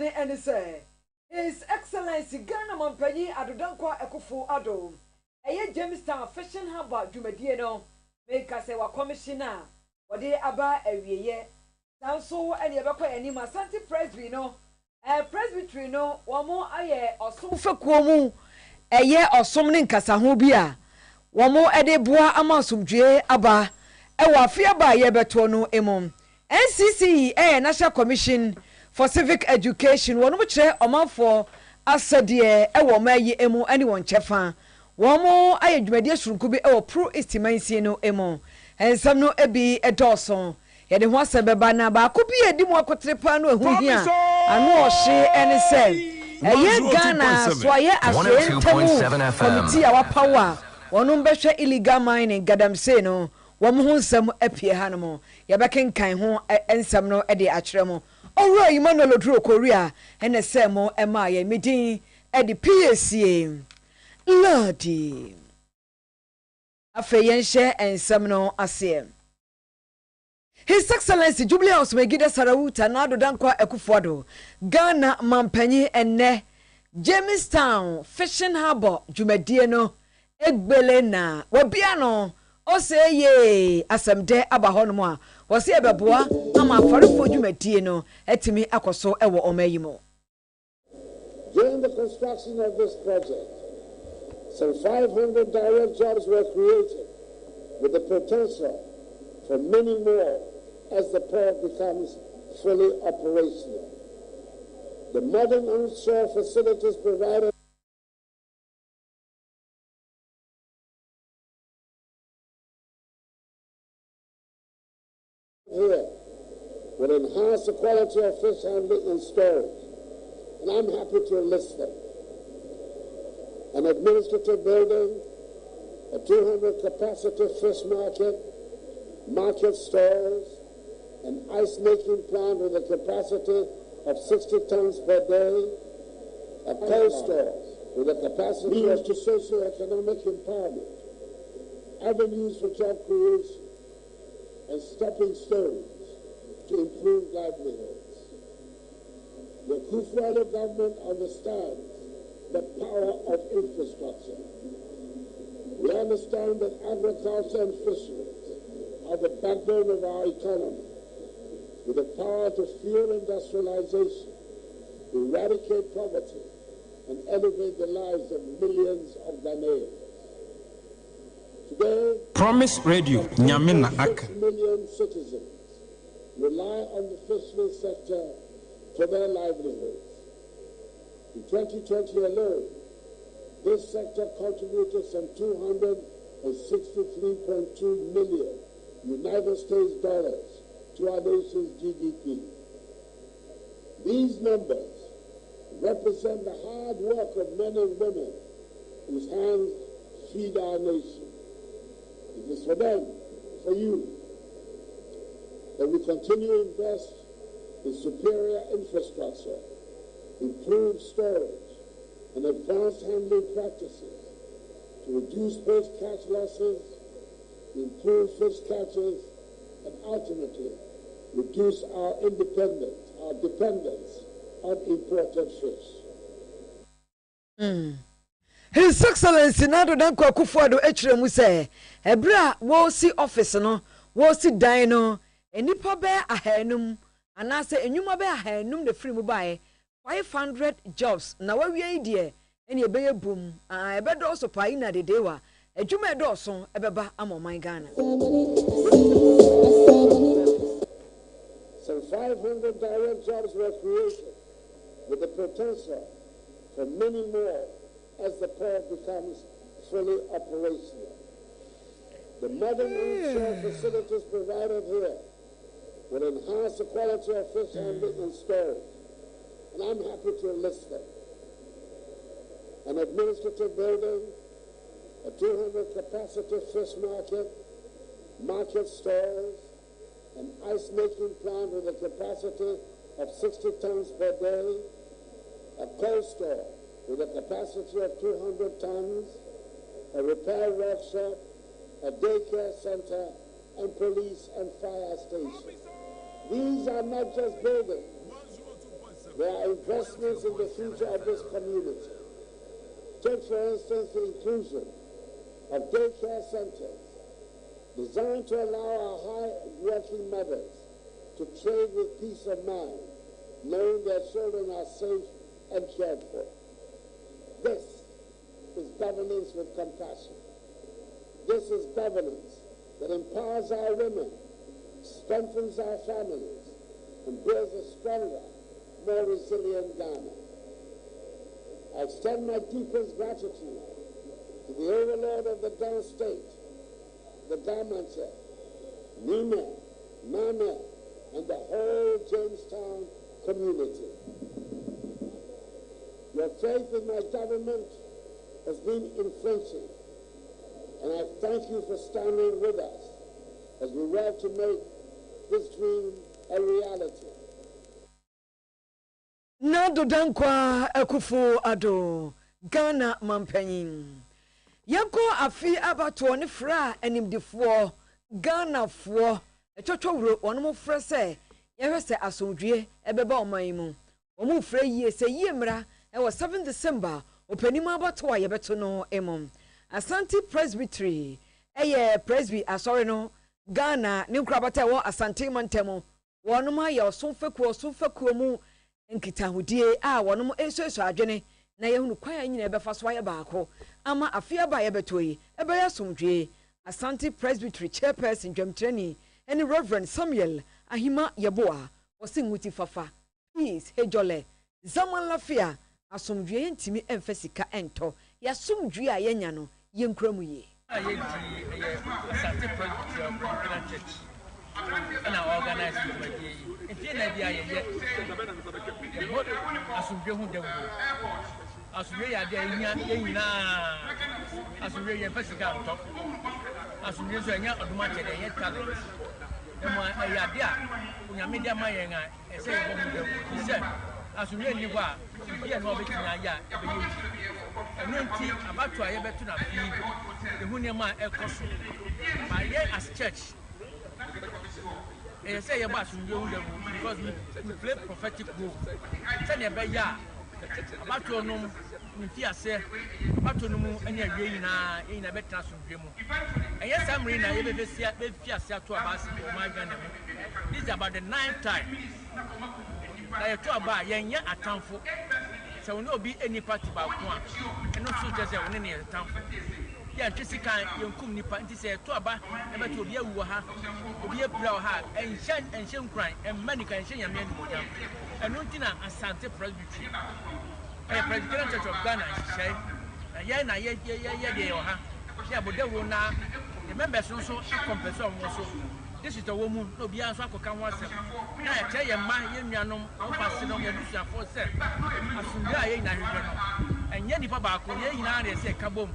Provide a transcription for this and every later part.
ne ene say His Excellency Ghana Mampanyi Adodankwa Ekufu Addo eye Jamestown Fishing Harbour dwumadie no make say wa commissioner wode aba awieye sanso ene ebekwa anim Asante Presbytery no Presbytery no womo aye osom fekuo mu eye osom ne nkasa ho bi a womo ede boa amasomdwe aba ewa afia ba ye beto no emom NCC National Commission for Civic Education wono mo kire omanfo asade ewo mayi emu ane won chefa womo aye dwumadie surunku bi ewo pro estimansi no emu ensam no ebi edoso yede ho asebeba na ba ko bi edi mo akotre pa no ehu hia anu ohye ene se eye Ghana so aye asentemu committee a wapawa wono mbehwe illegal mining gadamse no womo ho nsam apie hanom yebekenkan ho ensam no ede akyeremo owura Emmanuel Oduro Korea ene se mo ema ye medin ede Piesie Lardi afeyenhye ensam no ase His Excellency Jubileus Megida Sarawuta na Adodankwa Ekufuado Ghana Mampanyi enne Jamestown Fishing Harbour dwumadie no egbele na wabia no o say ye asemde aba hono a wo se ebeboa ama afarefo dwumadie no etimi akoso ewo omayimo. During the construction of this project, some 500 direct jobs were created with the potential for many more as the port becomes fully operational. The modern onshore facilities provided here will enhance the quality of fish handling and storage, and I'm happy to list them. An administrative building, a 200 capacity fish market, market stores, an ice making plant with a capacity of 60 tons per day, a cold store with a capacity of socio-economic empowerment, avenues for job creation, and stepping stones to improve livelihoods. The Kufuor government understands the power of infrastructure. We understand that agriculture and fisheries are the backbone of our economy, with the power to fuel industrialization, eradicate poverty, and elevate the lives of millions of Ghanaians. Today, Promise Radio, Nyamina Ak. 6 million citizens rely on the fisheries sector for their livelihoods. In 2020 alone, this sector contributed some $263.2 million United States dollars to our nation's GDP. These numbers represent the hard work of men and women whose hands feed our nation. It is for them, for you, that we continue to invest in superior infrastructure, improved storage, and advanced handling practices to reduce post-catch losses, improve fish catches, and ultimately reduce our dependence on imported fish. His Excellency Adodankwa Akufo-Addo echire mu se ebra wo si office no wo si dan no enipa be ahanum anase enyuma be ahanum de free mu bae 500 jobs na wawie ide eni ebeye boom ebe do so pa ina de dewa adwuma do so ebeba amoman Ghana. Some 500 direct jobs were created with the potential for many more as the port becomes fully operational. The modern onshore facilities provided here will enhance the quality of fish handling and storage, and I'm happy to list them. An administrative building, a 200 capacity fish market, market stores, an ice making plant with a capacity of 60 tons per day, a cold store with a capacity of 200 tons, a repair workshop, a daycare center, and police and fire station. These are not just buildings. There are investments in the future of this community. Take, for instance, the inclusion of daycare centers designed to allow our high-working mothers to trade with peace of mind, knowing their children are safe and cared for. This is governance with compassion. This is governance that empowers our women, strengthens our families, and builds a stronger, more resilient Ghana. I extend my deepest gratitude to the overlord of the Ghana state, the Gamanche, Nime, Mame, and the whole Jamestown community. Your faith in my government has been unflinching, and I thank you for standing with us as we work to make this dream a reality. Nado dankwa ekufu ado Ghana mampanyin. Yanko afi abato ne fra animdefo Ghana fo etwotworo onomo fra se yehwese asomdwe ebeba oman mu. Omo fra yie se yie mra e was 7 December opanima abato ayebeto no emom. Asante Presbytery eye presby asore no Ghana ne nkrabata wo Asante mantemo wonoma ye osomfekuo mu nkitahudie a wonom ensoso adwene na yehunu kwaya nyina ebefa so aye baako ama afia ba yebetoyi ebeya somdwe Asante Presbytery chairperson Dwamtreni ene Reverend Samuel Ahima Yeboa osinguti fafa peace hejole zaman lafia asomdwe ntimi emfasika ento ya somdwe a yenya no yenkramu ye Asante Presbytery Church and I organize it. If you know the idea, asumdwe hu dem asumdwe ya de nyina asumdwe ya fasika ntop asumdwe so nya oduma che de yet talent dem ya de a unyame de amayen a ese bo hu dem se asumdwe ni kwa bia no betina ya ebe yi enu nti abatu aye betu na fi ehu ne ma ekoso by as church say you must because we play prophetic role. Tell you about ya about to know if say about to know any way in a better supreme. And yes, I'm reading a baby to about my Ghana. This is about the 9th time. I talk about young at town for so will not be any party about one and not so just any town. Yeah, Jessica, you come nipa and say to about to be a waha, to be a brow hat, and shame crime, and money can shame a man. And Nuntina Asante Presbytery, a Presbyterian Church of Ghana, she said, Yana, yeah, but they will now. The members also compass also. This is the woman no be answer to come once. Now I tell you, man, you know, passing on your mission for set. As soon as I know, and Yanni Papa, you know, they say, Kabum.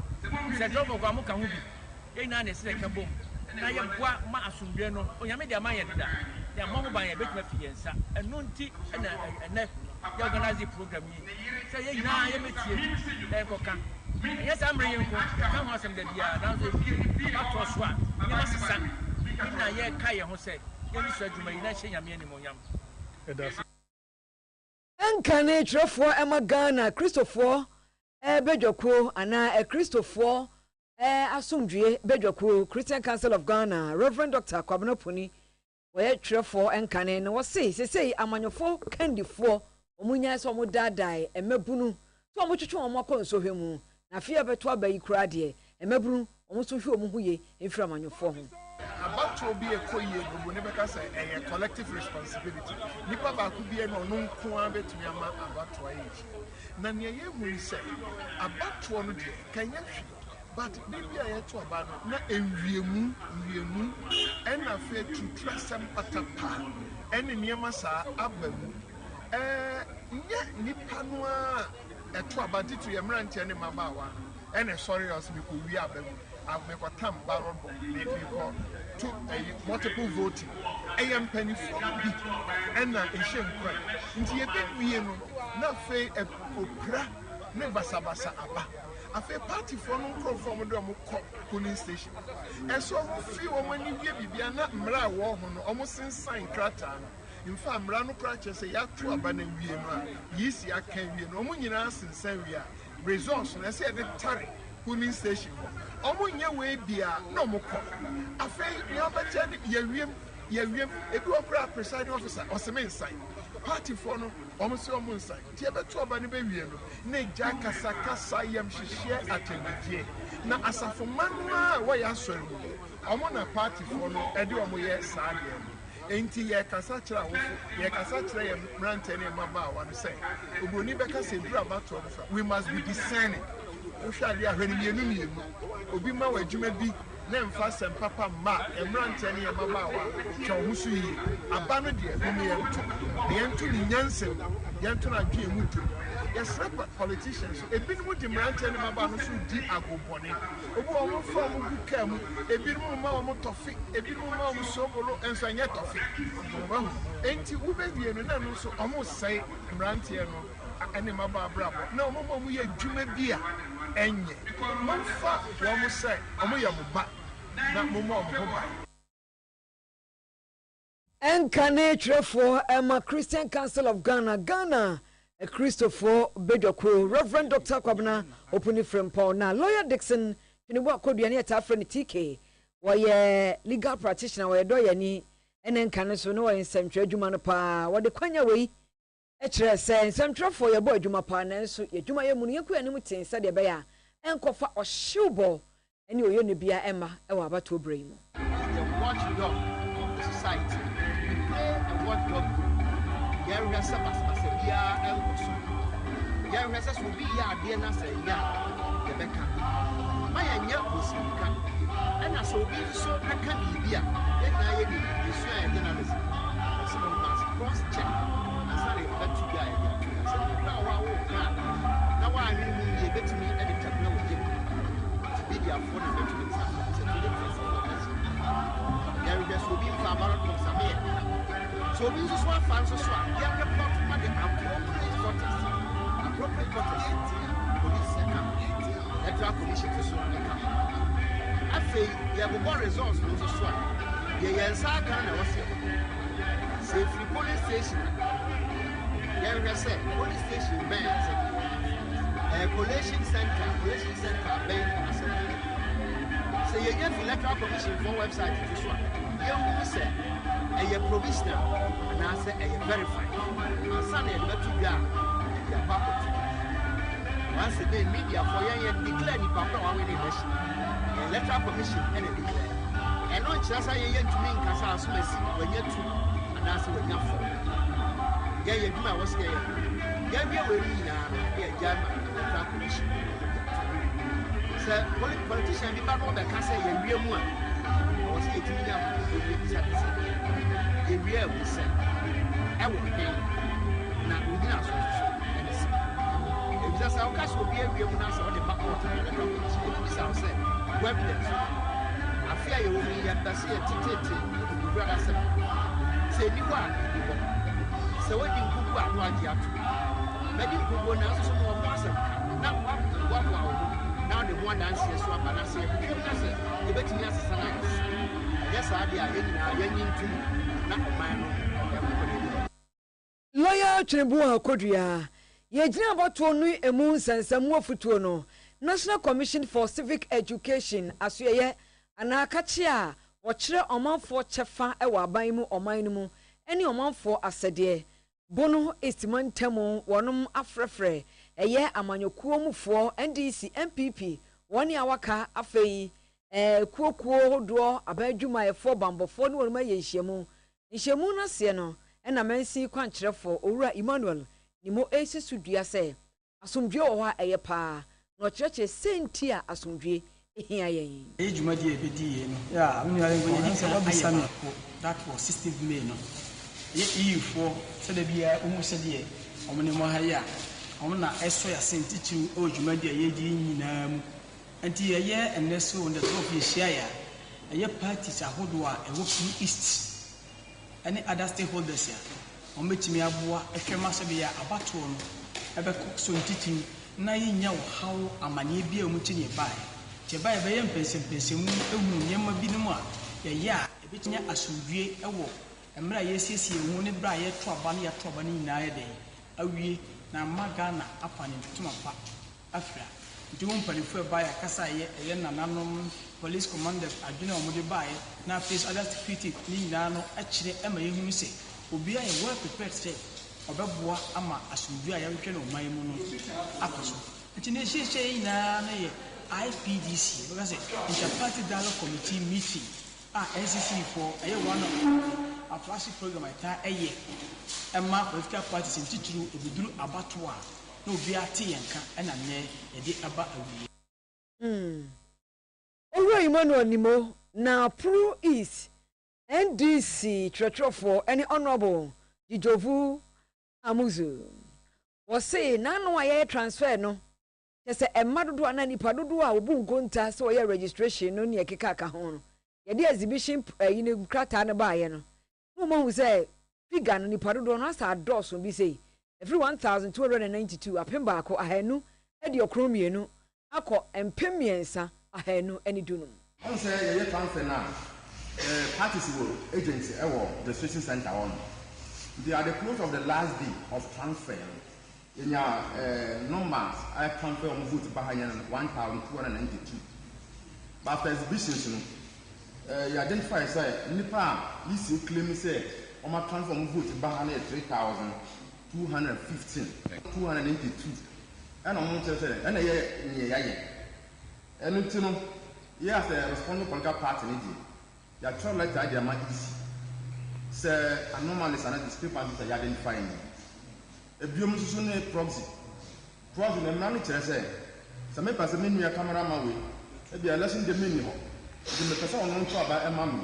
Said Robo Gamuka Hubi, Yana is like a boom. Now you are Masumbiano, or Yamida Maya, they are more by a bit of fianza, and Nunti and a organize the program. Say, now I am a yes, I'm reading. Come on, some that you are now the Swat. You must have son. Now, yeah, Kaya who said, you said you may not say a minimum. Enkane trofo Emma Ghana Christopher Bedjoko ana Christopher asumdwe Bedjoko Christian Council of Ghana Reverend Dr. Kwabena Puni we trofo enkane no say amanyofo kandifo omunya so omudadai emebunu to omutwetwe omakọ hwemu na fia beto abayi kura de emebunu omuso hwe omuhuye efira amanyofo ho about to be a koye go never can say a collective responsibility. Nipa ba ku bi e no no nko abetumi ama about to age. Na ne ye mu say about to no de kan ya hwe. But bibi a ye to aba no na enwiemu en na fe to trasem patapa. En niema sa abamu. Nye nipa no a to aba titu ye mrantie ne mabawa. En sorry us bi ko wi abamu. I've made a tam barrel to a multiple voting. I am penny for B and a shame cry. Into a bit we no fay a opera, never sabasa abba. A fair party for no call from a police station. And so few when you give Bibiana Mra war almost in sign cratan. in fact mrano krache say ya to aba na wie no a yisi aka wie no omo nyina sensan wie a results na say the tare polling station omo nye we bia na omo ko afei ni obache ya wiem ebi okra presiding officer oseme nsan party for no omo se omo nsan ti ebeto aba ne be wie no na ja kasa yam hihye atendie na asafo manwa wa ya sori omo na party for no edi omo ye saa de enti ye kasa kira wofo ye kasa kira ye mrante ne maba wa no say obroni beka se dura bato no we must be discerning o hwa dia hwani mienu obi ma wa adwuma bi na mfa sem papa ma emrante ne maba wa twa ho so yi aba no de no ye nto ni nyansem ye nto na dwe mu tu yes politicians ebi no di mrante ne maba no so di agobone obi o mo fa mo buka mu ebi no ma o mo tofi ebi no ma o mo sobolo enso anye tofi enti wo be die no na no so o mo sai mrante no ene maba brabo na o mo ye dwuma bi a enye mo fa wo mo sai o mo ye mo ba na mo mo ba Enkane Trefo Emma Christian Council of Ghana Christopher Bedoko Reverend Dr. Kwabena opening from Paul na Lawyer Dixon Kiniwa Koduani at Afreni TK why legal practitioner why doyani and enkane so no in central juma pa what the kwanya way etre say central for your boy juma pa na so ye juma ye munu ye ku anim tin sa de be ya enkofa ohwebo ene oyo ne bia Emma e wa abato brem watchdog of the society. We play a watchdog. There is a Basabia Elwoso. There is a Subia Diana say, the Becca. My young was and I saw be so I can be here. Then I did the swear journalism. Someone must cross check. I said, let you guys. I said, now I mean, you bet me any technology. Be the affordable to there will be Fabaran Samir. So we just want fans as well. You have report money appropriate voters. Police second. Electoral commission to soon come. I say you have more results to the swap. You have Sagan was here. Say free police station. There is a police station bank. A collation center bank. So you get the electoral commission for website to swap. You say a provisional and I say a verified. And Sunday let you go. Your papa. Once again, media for you declare the papa or any nation. Electoral commission and a declare. And not just I yet to mean Casa Messi when you're two and I say when you're four. Yeah, you do my was here. Yeah, we are really now. Yeah, German electoral commission. Politician be back on the castle and real one. Was 18 years the real we said. I will pay. Now we did not so. If that's our cash will be a real answer on the back of the competition. This I said. Webness. I fear you will be at the sea to brother say you are. So what did you go out to? Maybe you go now some more person. Now what? Now the one dance is swap and I say, you bet me as a son. Yes, I be not mine. Lawyer Chebua Kodria, ye jina about to know a moon and some more futuno. National Commission for Civic Education, as you ye, and Akachia, watch a month for Chefa, a wabaimu or minumu, any amount for Asadie. Bono estiman temo, one afrefre. Eye amanyokuo mu fo NDC MPP woni awaka afei kuokuo hodo abadwuma ye fo bambofo no ma ye nhyiemu na se no na mansi kwankyerefo owura Emmanuel nimo esisudua se asomdwe wo ha eye pa no kyereke senti a asomdwe ehia yen ejuma die ebedi ye no ya unwale ngoni se babisa no that was 16th May no ye for se da bia umu se die omne mo ha ya omna eso ya senti chi ojuma die ye di nyina mu anti ye eneso on the top ye share ya parties ahodo a ewo east any other stakeholders ya ometimi aboa ehwema se bia abato no ebeko so ntiti na yinya wo hawo amanye bia mu chi ne bai che bai be ye mpensempensemu ehunu nyema bi no mu a ye ya ebetinya asudwie ewo emra yesiesie hu ne bra ye to aba ne ye to aba ne nyina ye den awie na magana apa ne ntoma pa afra nti won panifu ba ya kasa ye nananom police commanders adwene omode bae na face other security ni nyina no akire ema ye hunu se obi aye well prepared say obeboa ama asumdu a yɛhwɛ no man mu no akoso nti ne hyehyɛ nyina na ye IPDC because interparty dialogue committee meeting NCC for one of a flagship program Emma political parties in titulu ebiduru abattoa na obi ate yanka na ne yede aba awie Owura Emmanuel Nimo na Pro East NDC Tretrofo any honorable Jijovu Amuzu was say nano aye transfer no just a madodo ana nipa dodo a obu nkonta so ye registration no ne keka ka ho no ye de exhibition yine krata na ba ye no no mo hu say figure no nipa dodo no asa adoso bi say every 1292 apemba akọ ahanu e de okromienu akọ empemiensa ahanu ani dunum on say ye transfer na parties will agency e wo registration center on they are the close of the last day of transfer in your numbers I transfer on vote behind 1292 but after exhibitions you identify say nipa you claim say on my transfer on vote behind 3215 282 and on say and and you know yes the responsible political party need you try like that they are easy say anomalies and discrepancies are identifying ebiom susu ne proxy na mani kire say se me pass me nua cameraman we e bia election de me ni ho de me pesa ono nto aba e ma me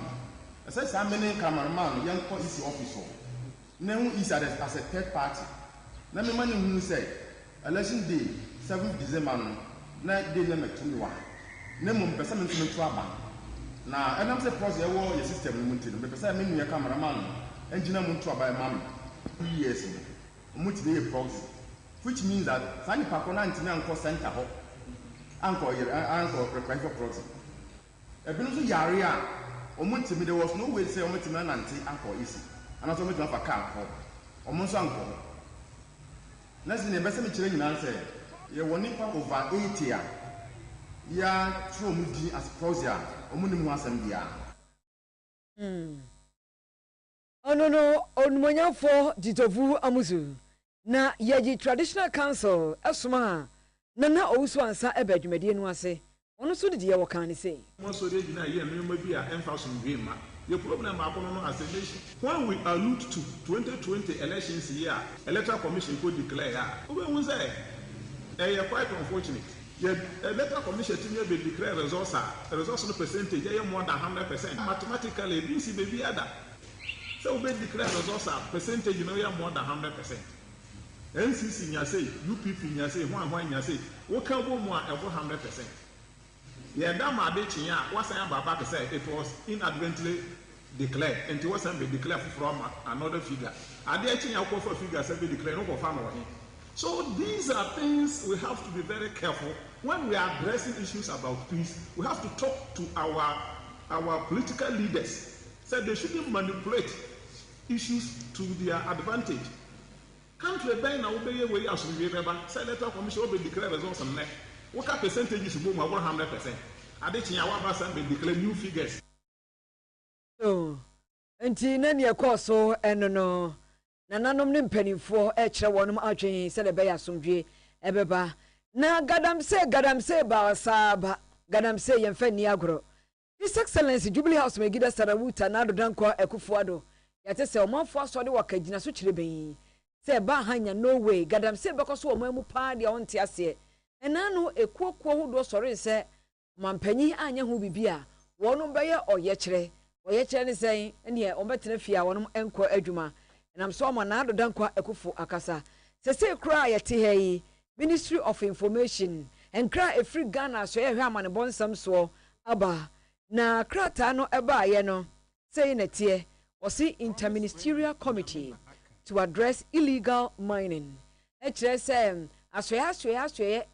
e say sa me ne cameraman yan ko isi office ho na hu is as a third party na me mani hu say election day 7th December no na day na me to me wa na mo pesa me nto aba na enam say proxy e wo your system mu nti no me pesa me nua cameraman engineer mu nto aba e ma me yes multi proxy, which means that Sani Pakona and Tinanko Center Hop, Uncle private proxy. A Benusu Yaria, or Multimi, there was no way to say Multiman and Uncle Easy, and also make up a car or Monsanko. Let's in the best of answer, you will need over 8 years. Ya throw me as Prosia, or Munimuasam Dia. Oh no, on Monya for Jitovu Amuzu. Na yaji traditional council asuma na osu ansa ebadwumade no ase ono so de ye wokan say mo so de gina ye memma bi a emphasizing dream ma the problem akono no as a nation when we allude to 2020 elections year electoral commission could declare we won say quite unfortunate the electoral commission to be declare results no percentage more than 100% mathematically it means be other so we declare results percentage more than 100%. NCC nya say UPP nya say hwan nya say wo kan bo mu a ebo 100%. Ye da ma de chinya wasan baba ke say it was inadvertently declared and it wasn't be declared from another figure. Ade chinya ko for figure say be declared no go fa no. So these are things we have to be very careful when we are addressing issues about peace. We have to talk to our political leaders. So they shouldn't manipulate issues to their advantage. Country by now be way as we remember, Senator Commission will declare results on neck. What percentages boom over 100%? Adichia Wabasan be declare new figures. Oh, and Tina Coso and no Nananom Nimpeni for extra one arching, said a bear sumdre, ebeba. Na Gadam say, Bawasaba, Gadam say, and Feniagro. His Excellency Jubilee House may give us a Rawuta, Nado Danko, Ekufuado. Yet I say, a month for Swadi Wakajina Suchribe. Say bahanya no way gadam say because wo mamu pa de on tiase enano ekuokuo ho do sori say mampanyi anya ho bibia wono beye oyekere ne say ene ombetena fia wono enko adwuma enam so ma na do dankwa ekufu akasa say kra yete heyi Ministry of Information enkra efri Ghana so ye hwe amane bonsam so aba na krata no eba ye no say na tie o si interministerial committee to address illegal mining. HSM aswe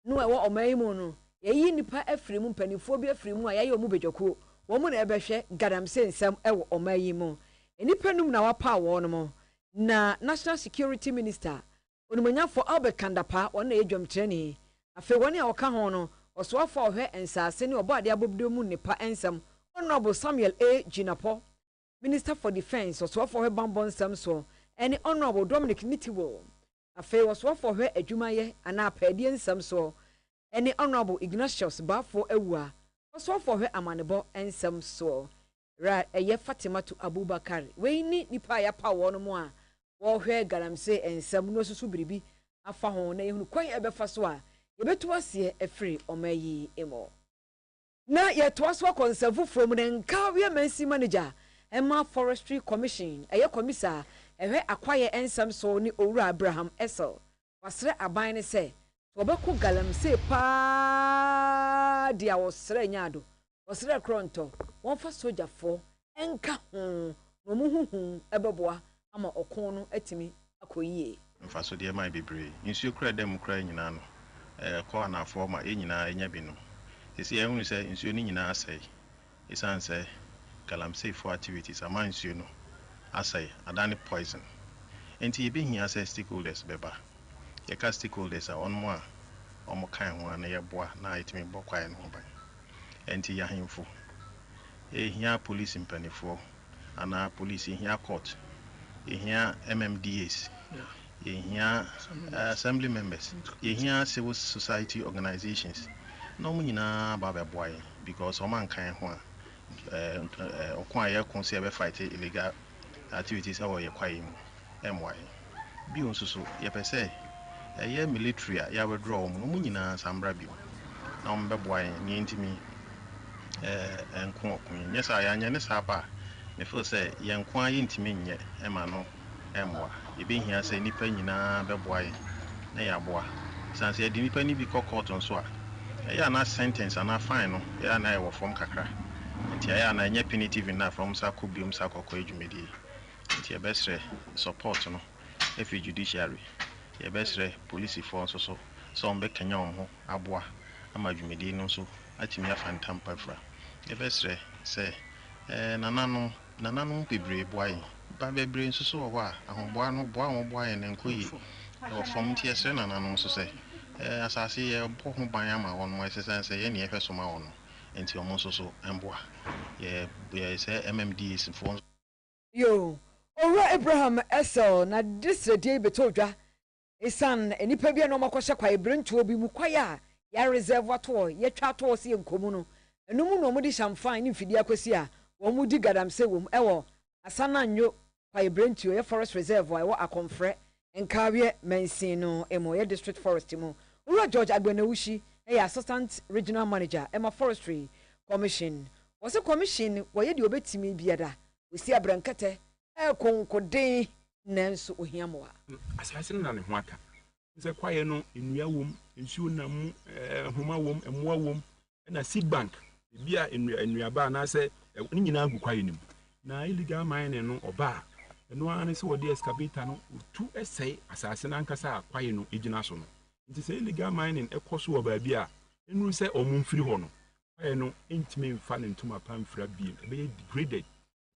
no ewo omaimu no yeyi nipa afiri mu mpanifo bi afiri mu a yayi omu bejoko wo mu na ebehwe gadamse nsam ewo omayimu enipa num na wapa wo no mo na National Security Minister onumanyafo Albert Kandapa wona edwamtreni afi woni a woka ho no osoafo ohwe ensase ne obade abobdo mu nipa ensam Honorable Samuel A. Jinapo Minister for Defense osoafo ohwe bambon nsam so ene Honorable Dominic Nitiwo afi osoafo ohwe adwumaye ana apade nsam so ene Honorable Ignatius Bafo Ewua osoafo ohwe amanebo ensam so ra eye Fatimatu Abubakar we ni nipa ya pa wo no mo a wo hwe garamse ensam no susu biribi afa ho na ehunu kwan ebefa so a yebetu ase efri omayi emo na yeto aso conserve from nka we mansi manager Emma Forestry Commission eye komisa ehwe akwaye ensam so ni Owura Abraham Essel wasre aban ne se obeku galamse pa dia wosre nyado wasre kronto wonfa sojafo enka ho no muhuhu ebeboa ama okon no atimi akoyie mfa so de mai bebre nsuo kura dem kura nyina no ko anafo ma enyina enya bi no esi ehunu se nsuo ni nyina asai isan se galamsey for activities ama nsuo no asai adani poison enti ye behia se stakeholders beba ye ka stakeholders on mo a omo kan ho na ye boa na itimi bokwae no ban enti ya hemfo ehia police mpanifo ana police ehia court ehia MMDAs ehia assembly members ehia civil society organizations no mu nyina ba be boy because o man kan ho a okwan ye kon se be fight illegal activities awo ye kwae mu emwai bi on susu ye pese ye military ya withdraw mu nyina sambra bi na on be boy ni ntimi enko okun nye sa ya nya ne sa ba me feel say ye nko aye ntimi nye ema no emwa ye be hia say nipa nyina be boy na ya boa sanse ye di nipa ni bi court on so a ya na sentence na fine no ya na ye wo form kakra nti ya na nya punitive na from sa ko biom sa kokko edwumedi nti ye besre support no if judiciary ye besre police force so on be kenya ho aboa ama dwumedi no so atimi afantam pafra ye besre say nanano bebre boy ba bebre nso so wo a ahoboa no boa wo boa ye nenkoyi wo form ti esre nanano so say asase ye bo ho ban ama won mo exercise ye ne ye feso ma won enti omo so emboa ye say MMDs for yo Owura Abraham Essel na district dey betodwa isan enipa bia no makohye kwa ebrentuo bi mu kwaya ya reserve ato ye twa to se enkomu no enum no mudi shamfan ni mfidi akwesi a wo mudi gadamse wom ewo asananyo kwa ebrentuo ye forest reserve wa akonfre enkawe mensin no emo ye district forest mu Owura George Agbenawushi assistant regional manager Emma Forestry Commission was commission wo ye de obetimi biada osi abrankete konkoden nanso ohiamoa asase na ne ho aka nse kwaye no enua wom nsuo na mu homa wom emoa wom na seed bank bia enua ba na se ni nyina agu kwaye nim na illegal mining no oba eno an se wode excavator no tu esai asase na nkasa kwaye no ejina so no nti se illegal mining ekoso wo ba bia enu se omumfiri ho no kwaye no entime mfa ne ntuma pamfra biem be degraded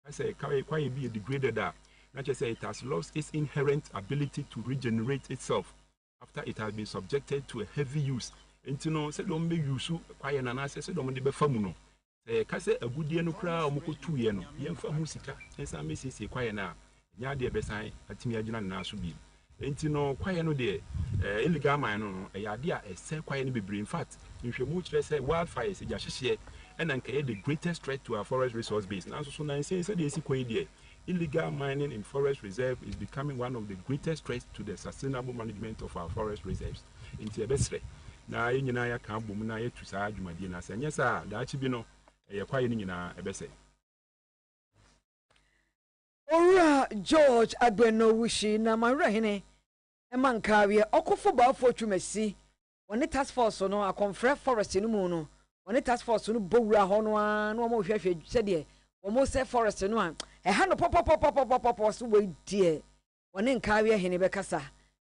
I say kwaye be degraded that not just say it has lost its inherent ability to regenerate itself after it has been subjected to a heavy use. And you know, say don't be use kwaye na say don't de be famu no. Say ka say agudie no kra omoko 2 year no. Ye mfa hu sika. Ensa me say kwaye na nya de be san atimi agina na so bi. And you know, kwaye no de illegal mine no e yade a say kwaye no bebre. In fact, nhwemu kire say wildfires e ja hye and then the greatest threat to our forest resource base. Now, so now say the illegal mining in forest reserve is becoming one of the greatest threats to the sustainable management of our forest reserves. In Tibestre, now in Yanaya camp, Bumana to Sa Jumadina, and yes, sir, the Archibino, a quiet in a bese. Owura George Agbenawushi na marahine emankawe okofo ba fortumesi woni task force no akonfre forest no mu no woni task force no bowura ho no a no mo hwehwe se de wo mo se forest no a ha no pop so we die woni nkawe hene be kasa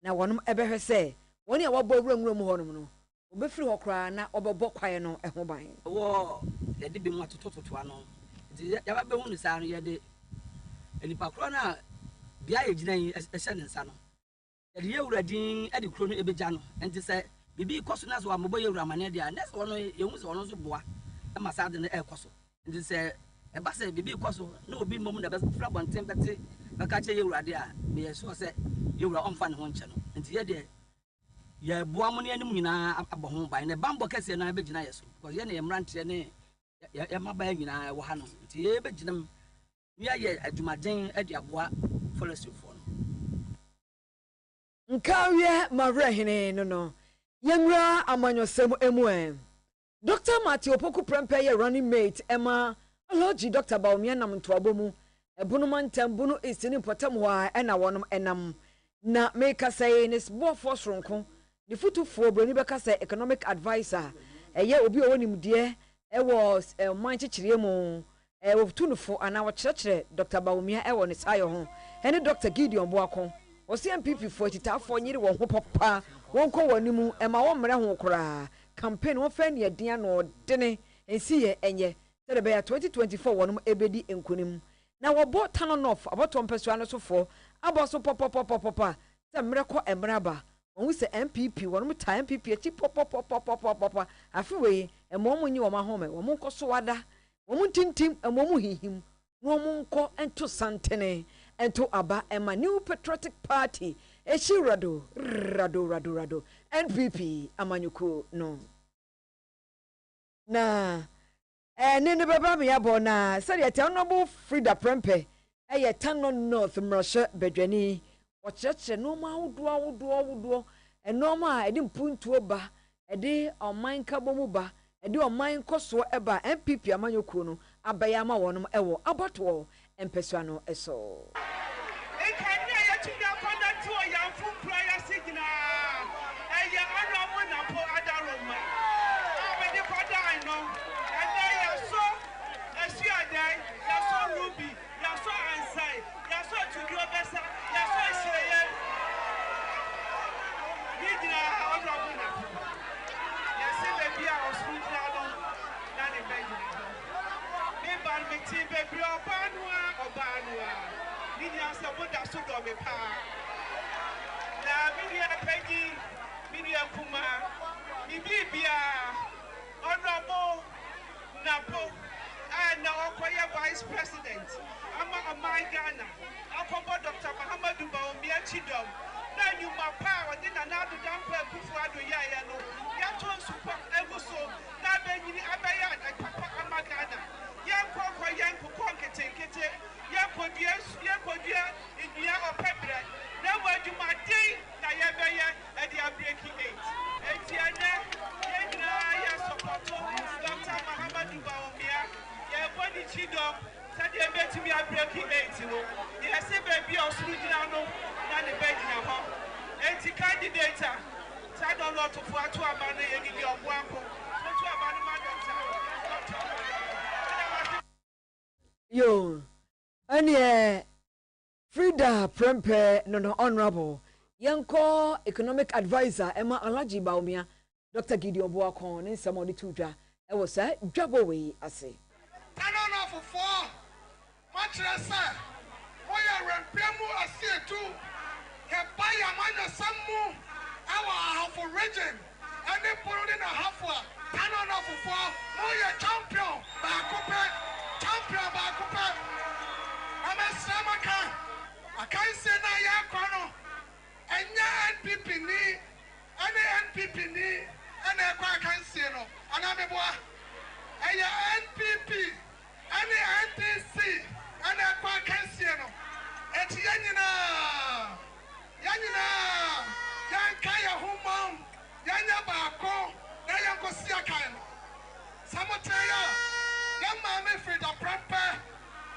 na wonom ebehwe se woni a wabowura nwura mu ho no no obefiri ho kra na obebo kwae no ho ban wo ye de bi mu atototo ano ya ba be hu ni sa no ye de nipa kro na bia ye gina yi ehye ne nsa no yede ye wuradin ade kro no ebeja no enti se bibi ikoso na so ambo ye wuramane dia na so no ye hu se wono so boa e masade no ekoso enti se e ba se bibi ikoso na obi mom na be fra bonten bete be ka che ye wurade a me ye so se ye wura omfa ne ho nche no enti ye de ye boa mo ne anim nyina abɔ ho ban ne bambo kese na be gina ye so because ye ne mrantre ne ye maba nyina wo ha no enti ye be gina m ye adwumaden ade aboa forestry for nkawie mavrehene no yemra amanyosem emu Dr. Matthew Opoku Prempe ye running mate Emma Aloji Dr. Baumia nam ntoabomu ebunu mantam bunu isini potam wa ena wonom enam na make say nis bo force ronko the futufuo broni beka say economic advisor eye obi owonim de e was man chichire mu wo tunufo ana wo chirechire Dr. Baumia e wo ne sayo ho ene Dr. Gideon Boakon wo se MPP for titafo nyire wo ho papa won ko wanimu e ma wo mre ho kora campaign wo fa ne dia no dene ensi ye enye se be ya 2024 wonum ebedi enkunim na wo bo tanonof aboto mpesua no sofo aboso pop se mre ko emraba won se MPP wonum ta MPP echi pop afi we emom nyi wo ma home wo mon koso wada wo mon tintim emom hihim wo mon ko ento santene ento aba ema New Patriotic Party echi rado NPP amanyuko no na nene baba me yabo na said ya Honorable Frida Prempe eye Tano North Mrasha Bedwani wacheche no ma wudo enoma edi mpuntu oba edi oman kabomu ba edi oman koso eba MPP amanyuko no abaya ma wonom ewo abato empesua no eso Vice President, I'm my Ghana. I'll come Dr. Muhammadu Baumia Chidom. Now you my power, then another damn before I do Yayano. Yaton super ever so. Now then you Abayan and Papa Amagana. Young Papa, young Pukonka take it. Young Podius, in the year of Pebble. Now where you my day, Nayabaya, and they are breaking 8. And Tiana, Yana, support Dr. Muhammadu Baumia. Body chidom said they bet me a breaking 8 no they say baby o suru gina no na the bed na ho enti candidate said on lot of atu aba na ye gidi obo anko atu aba no ma doctor yo anie Frida Prempe no honorable yanko economic advisor Emma Alaji Baumia Dr. Gideon Boakon in some of the tudwa e was say dwabo we ase Tanana for 4. Matrasa. Moya Rampemu Asietu. Hebaya Mana Samu. Our half a region. And they put in a half one. Tanana for 4. Moya champion. Bakupe. Champion Bakupe. I'm a Samaka. I can't say na Yakono. And ya NPP ni. And the NPP ni. And I can't say no. And I'm a boy. And your NPP. And the NTC, and the Quakensiano, and Yanina, Yankaya Humam, Yanya Bako, Nayanko Siakan, Samotaya, Young Mammy Frida Prempe,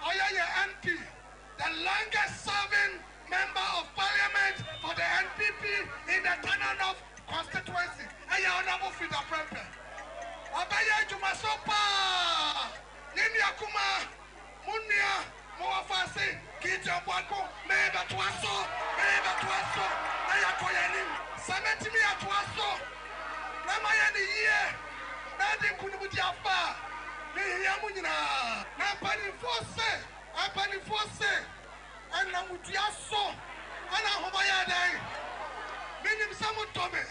Oya NP, the longest serving member of parliament for the NPP in the Tananoff constituency, and your Honorable Frida Prempe. Obaya Jumasopa! Ninia kuma munia mwafasi kita bwako meba twaso aya koyani sameti mi atwaso na mayani ye na de kunubudi afa ni ya munyina na pani force and I'm with your soul. And I'm over here day. Meaning some Tommy.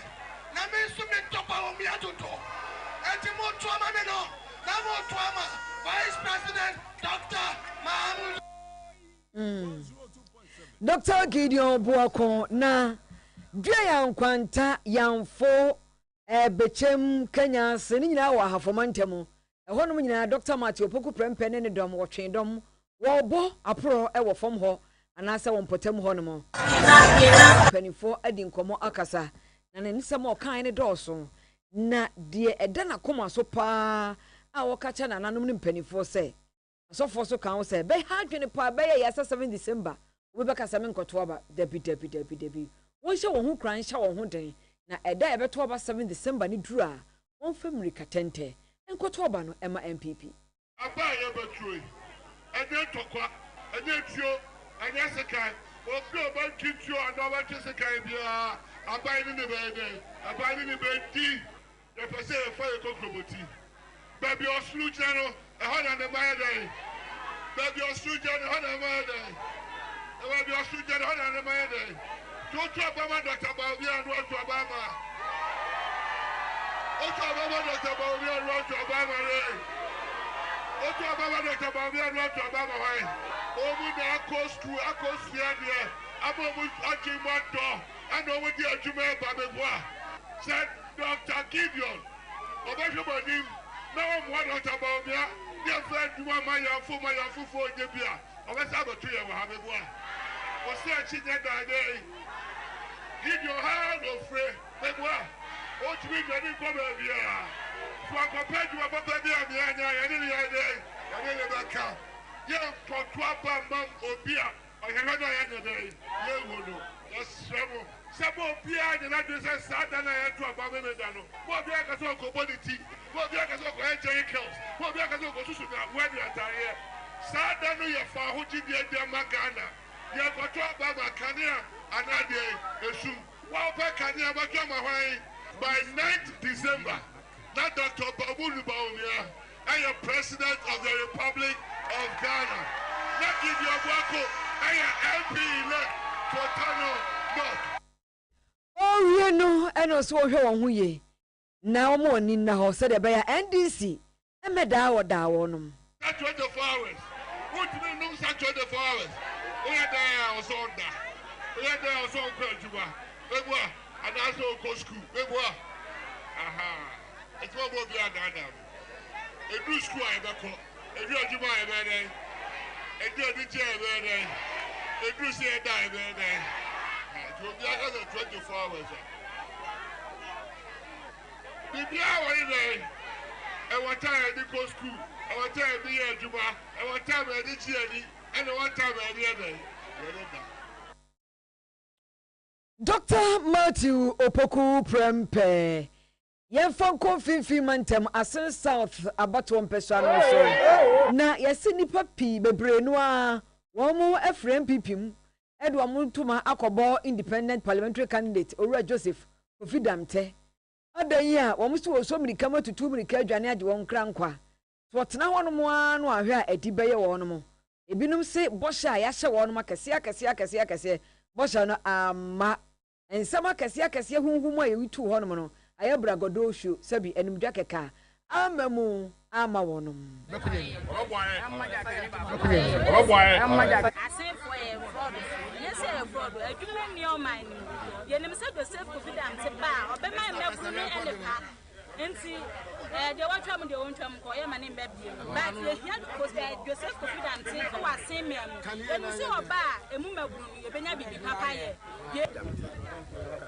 Now me some top of me to do. And more trauma me no. No more trauma. Vice President Dr. Mahmoud. Dr. Gideon Buako na Dwaya Nkwanta Yamfo Bechem Kenya seni nyina wa hafomantemu ehonu mu nyina Dr. Matthew Opoku prempene ne dom wo twendom wo bo apro e wo fom ho anase wo mpotem ho no mo penifo adi nkomo akasa na ne nsem o kan ne doso na de eda na koma so pa a wo ka cha na nanom ne penifo se asofo so kan wo se be ha dwene pa be ya 7 December we be ka same nkoto aba debi won hye wo ho kran hye wo ho den na eda e beto aba 7 December ni duru a won family katente enkoto aba no ema MPP aba ye betroi ene tokwa ene tio ene sekai obi oba kitio ando ba sekai bia aba ni ne be aba ni ne be di e pese e fa e kokroboti baby oslu chano e ho na ne ba dey baby oslu chano ho na ma dey e baby oslu chano ho na ne ma dey Dr. Obama, Dr. Bawumia, and Dr. Obama. Dr. Obama, Dr. Bawumia, and Dr. Obama. Dr. Obama, Dr. Bawumia, and Dr. Obama. Omu na akos here. Amu akim moto. And omu di ajume babebwa. Said Dr. Gideon. Obama bonim. Now I'm one Dr. Bawumia. Dear friend, you want my yafu for Jebia. Obama sabatu ya wahabebwa. Osi achinya dade. Give your hand of free. But what? What do you mean? Come here. So I compared to a baby and the idea. I didn't back out. You for 12 months or beer. I have another day. You will know. That's trouble. Some of beer and I just sat and I had to a baby. What beer can talk about the tea? What beer can talk about Jericho's? What beer can talk about when you are here? Sat down your far who did the Magana. You have got to about Kania. By 9th December, that Dr. Baumulu Baumia, I am President of the Republic of Ghana. Not give your Wako, I am MP elect for Tano North. Oh, you know, and also who ye. Now morning now said by NDC, and Medawa Dawonum. That's 24 hours. What do you know, such 24 hours? We are there also on that. We are there also on Juba. And also go school. Aha. It's what we are done. A blue school I ever call. If you are Juba, a day. A good chair, a blue chair, die, it will be another 24 hours. The hour in there. And what time I did go school. And what time I did Juba. And what time I did Jenny. And what time I did day. Dr. Matthew Opoku Prempe Yemfa konfinfi mantem Asen South abato mpeswa no so na yesi nipa pi bebre no a womo efrem pipim edwa mutuma akobo independent parliamentary candidate Owura Joseph Ofidamte adan a womo so mirika matutu mirika adwane age won krankwa so tena hono mo anu ahwe a edi beye wono mo ebinum se bosha ya hye wono akese bosha no ama ensama kase hunhumu a yewitu hono no ayebra godoshu sabi enimdwa keka amamu ama wonom asenfo e fraud yesi e fraud adwuma ni o man ni yenim se do safe confidence ba obema mebru ni elepa enti de watwa mu de wontwa mu ko ye mane mbabie but ye hia ko se Joseph confidence ko wasen mem enu se oba emu mebru ye benya bibi papa ye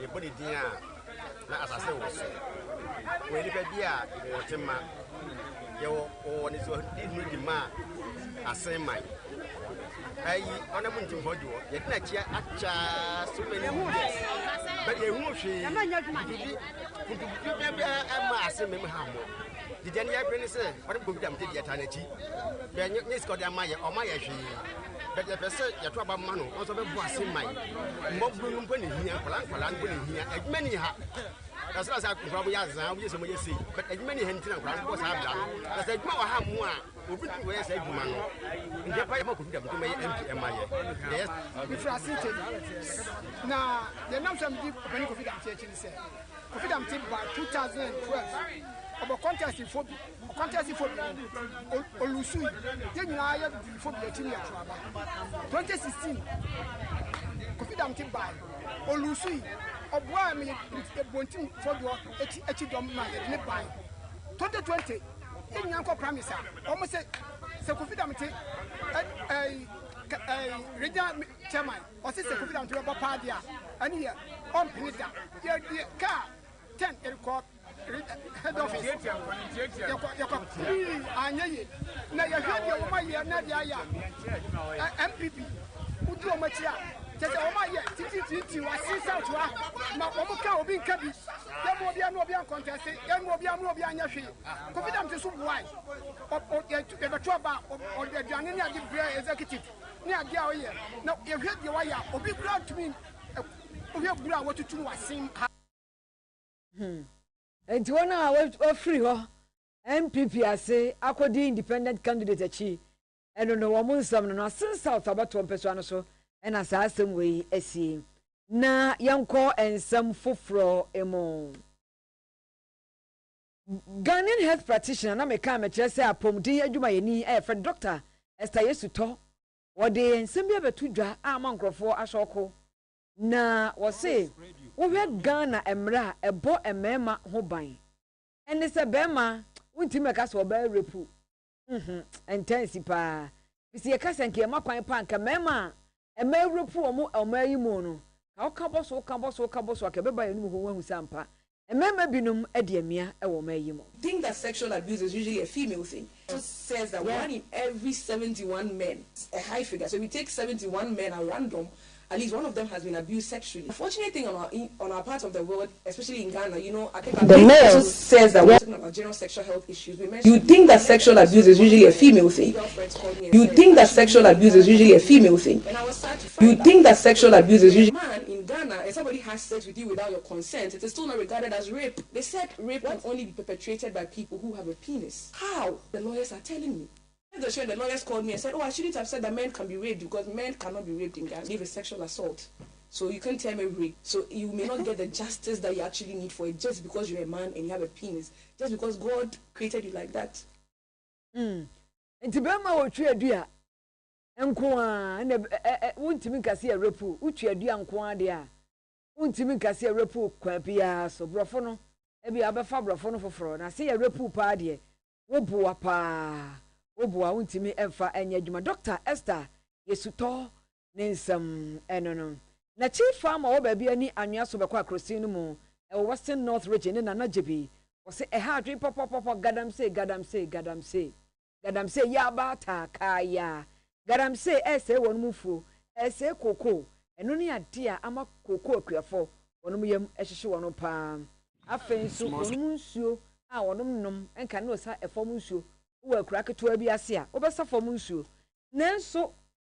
e body dia na asase wo so we ni pe dia wo tema ye wo ni so di ma asen mai ayi ona mu ntimfo jo ye na chia acha so many years but ye hu hwe e ma nya dwuma de ma asen mem ha mo di dia ni ya brene se ore bo bidam te dia ta na chi be ni sko dia ma ye o ma ye hwe but the person you talk about man also be boss in mind. Mbobru mpo ne hia kwala mpo ne hia adwuma ni ha. That's why I probably has now we some say but adwuma ni hentina kwala mpo sa bla. That's adwuma wa ha mu a obi tu we say adwuma no. Nje pa ma ko fi da to me MPM aye. Yes. If you are sitting na the name some deep open ko fi da church ni say. Ko fi da mti by 2012. About contest phobia olusu ye nyina ya di phobia timi ya traba 2016 kofi dam ti bai olusu obwa mi bontim fodo echi dom na ye ne bai 2020 ye nyina ko promise o mo se kofi dam ti regional chairman o se kofi dam ti ba pa dia ani here on pinita ye ka 10 record head office anyaye na ya hwede o ma ye na dia ya MPP udu o ma chia tete o ma ye titi wa sisa to ma o mo ka obi nka bi ya mo bia no obi an contest ya mo bia no obi anya hwe confident so why o ye beto ba o de duane ni agi bre executive ni agi a o ye na ye hwede wa ya obi grant to me o hwe bura wa tutu wa sim enti wona wa free ho MPP ase akodi independent candidate achi eno no wo munsam no since south abato mpeso ano so ena sa asem we asie na yanko ensam foforo emo Ghanaian health practitioner na meka me kire se apomdin adwuma yeni for Dr. Esther Yesuto wo de ensam bia betu dwa ama nkrofo asoko na wo se wo hwe Ghana emra ebo emema ho ban ene se bema wonti meka so ba repu intense pa bisi ye kasa nke makwan pa nka mema ema repu omo ayimu no ka oka boso akebeba yenu ho wahu sampa emema binum ediamia e wo mayimu. Think that sexual abuse is usually a female thing. It says that one in every 71 men, a high figure. So we take 71 men at random, at least one of them has been abused sexually. The fortunate thing on our part of the world, especially in Ghana, you know, I think the mayor says that we're talking about general sexual health issues. You think that sexual abuse is usually a female thing. You think that sexual abuse is usually a female thing. You think that sexual abuse is usually man in Ghana, and somebody has sex with you without your consent, it is still not regarded as rape. They said rape can only be perpetrated by people who have a penis. How? The lawyers are telling me. The lawyers called me and said, I shouldn't have said that men can be raped because men cannot be raped in Ghana. Give a sexual assault. So you can't tell me rape. So you may not get the justice that you actually need for it just because you're a man and you have a penis. Just because God created you like that. Ntibema otwe adua enko a na wontimi kase repu utwe adua nko a de a wontimi kase repu kwa bia so brofo no e bia abefa brofo no foforo na se repu pa de wo boa pa Obua untimi emfa enye adwuma Dr. Esther Yesuto nensam enono na chief farmer wo baabi ani anwea so bekwa krosin no mu e Western North region na najebi wo se e ha adwe popopopo gadam say ya bata kaya gadam say ese wonu mufu ese koko eno ne ade a ama koko akuafo wonu yam ehhehye wonu pa afenso wonu nsuo a wonu nom enka ne osa efom nsuo wo akura keto abi ase a obesa fom nsuo nanso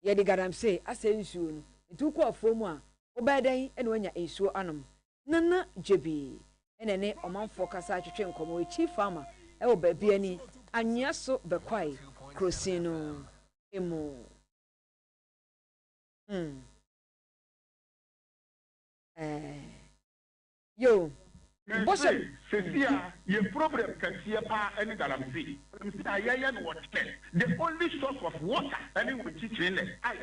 ye de gadam say ase nsuo no ntuko afom a obadan ene wanya nsuo anom nana jebi ene ne omanfo kasa atwetwe nkomo chief farmer e wo baabi ani anwea so bekwai krosino emo yo Boshe, Cecilia, your problem can see a pa any galamsey. The only source of water, any which is in it, I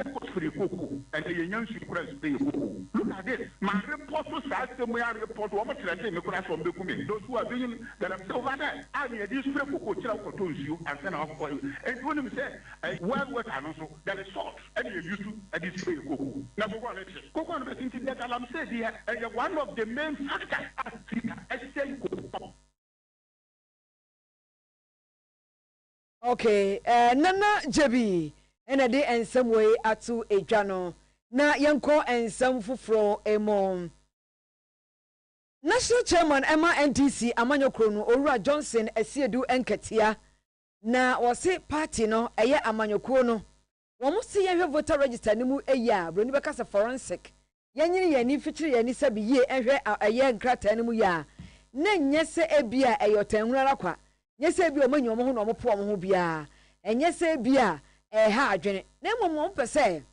put for the cuckoo, and the young secret stay. Look at this. My report to Saturday, we are report what I say, from the women. Those who are doing galamsey over there, I mean, these people could tell to you and send off for you. And when you say, well, what I know, that is salt, and you used to a display cuckoo. Number one, cocoa, that galamsey here, and one of the main factors. Okay, nana jebi ena de ensem we atu edwano na yenko ensem fufuro emo National Chairman Emma NTC Amanyokro no Owura Johnson Esiedu Enketia na wose party no eye Amanyokro no Wɔn si yɛhwɛ voter register ne mu eya broni bɛka sɛ forensic yɛnyini yɛni fitiri yɛni sɛ bi yie ɛhwɛ ɛyɛ nkrataa ne mu ya na nyɛ sɛ ebi a ɛyɛ ɔtɛnwura rakwa nyɛ sɛ ebi a ɔmo nyɛ ɔmo ho na ɔmo po ɔmo ho bia ɛnyɛ sɛ ebi a ɛha adwene na mmom ɔmo pɛ sɛ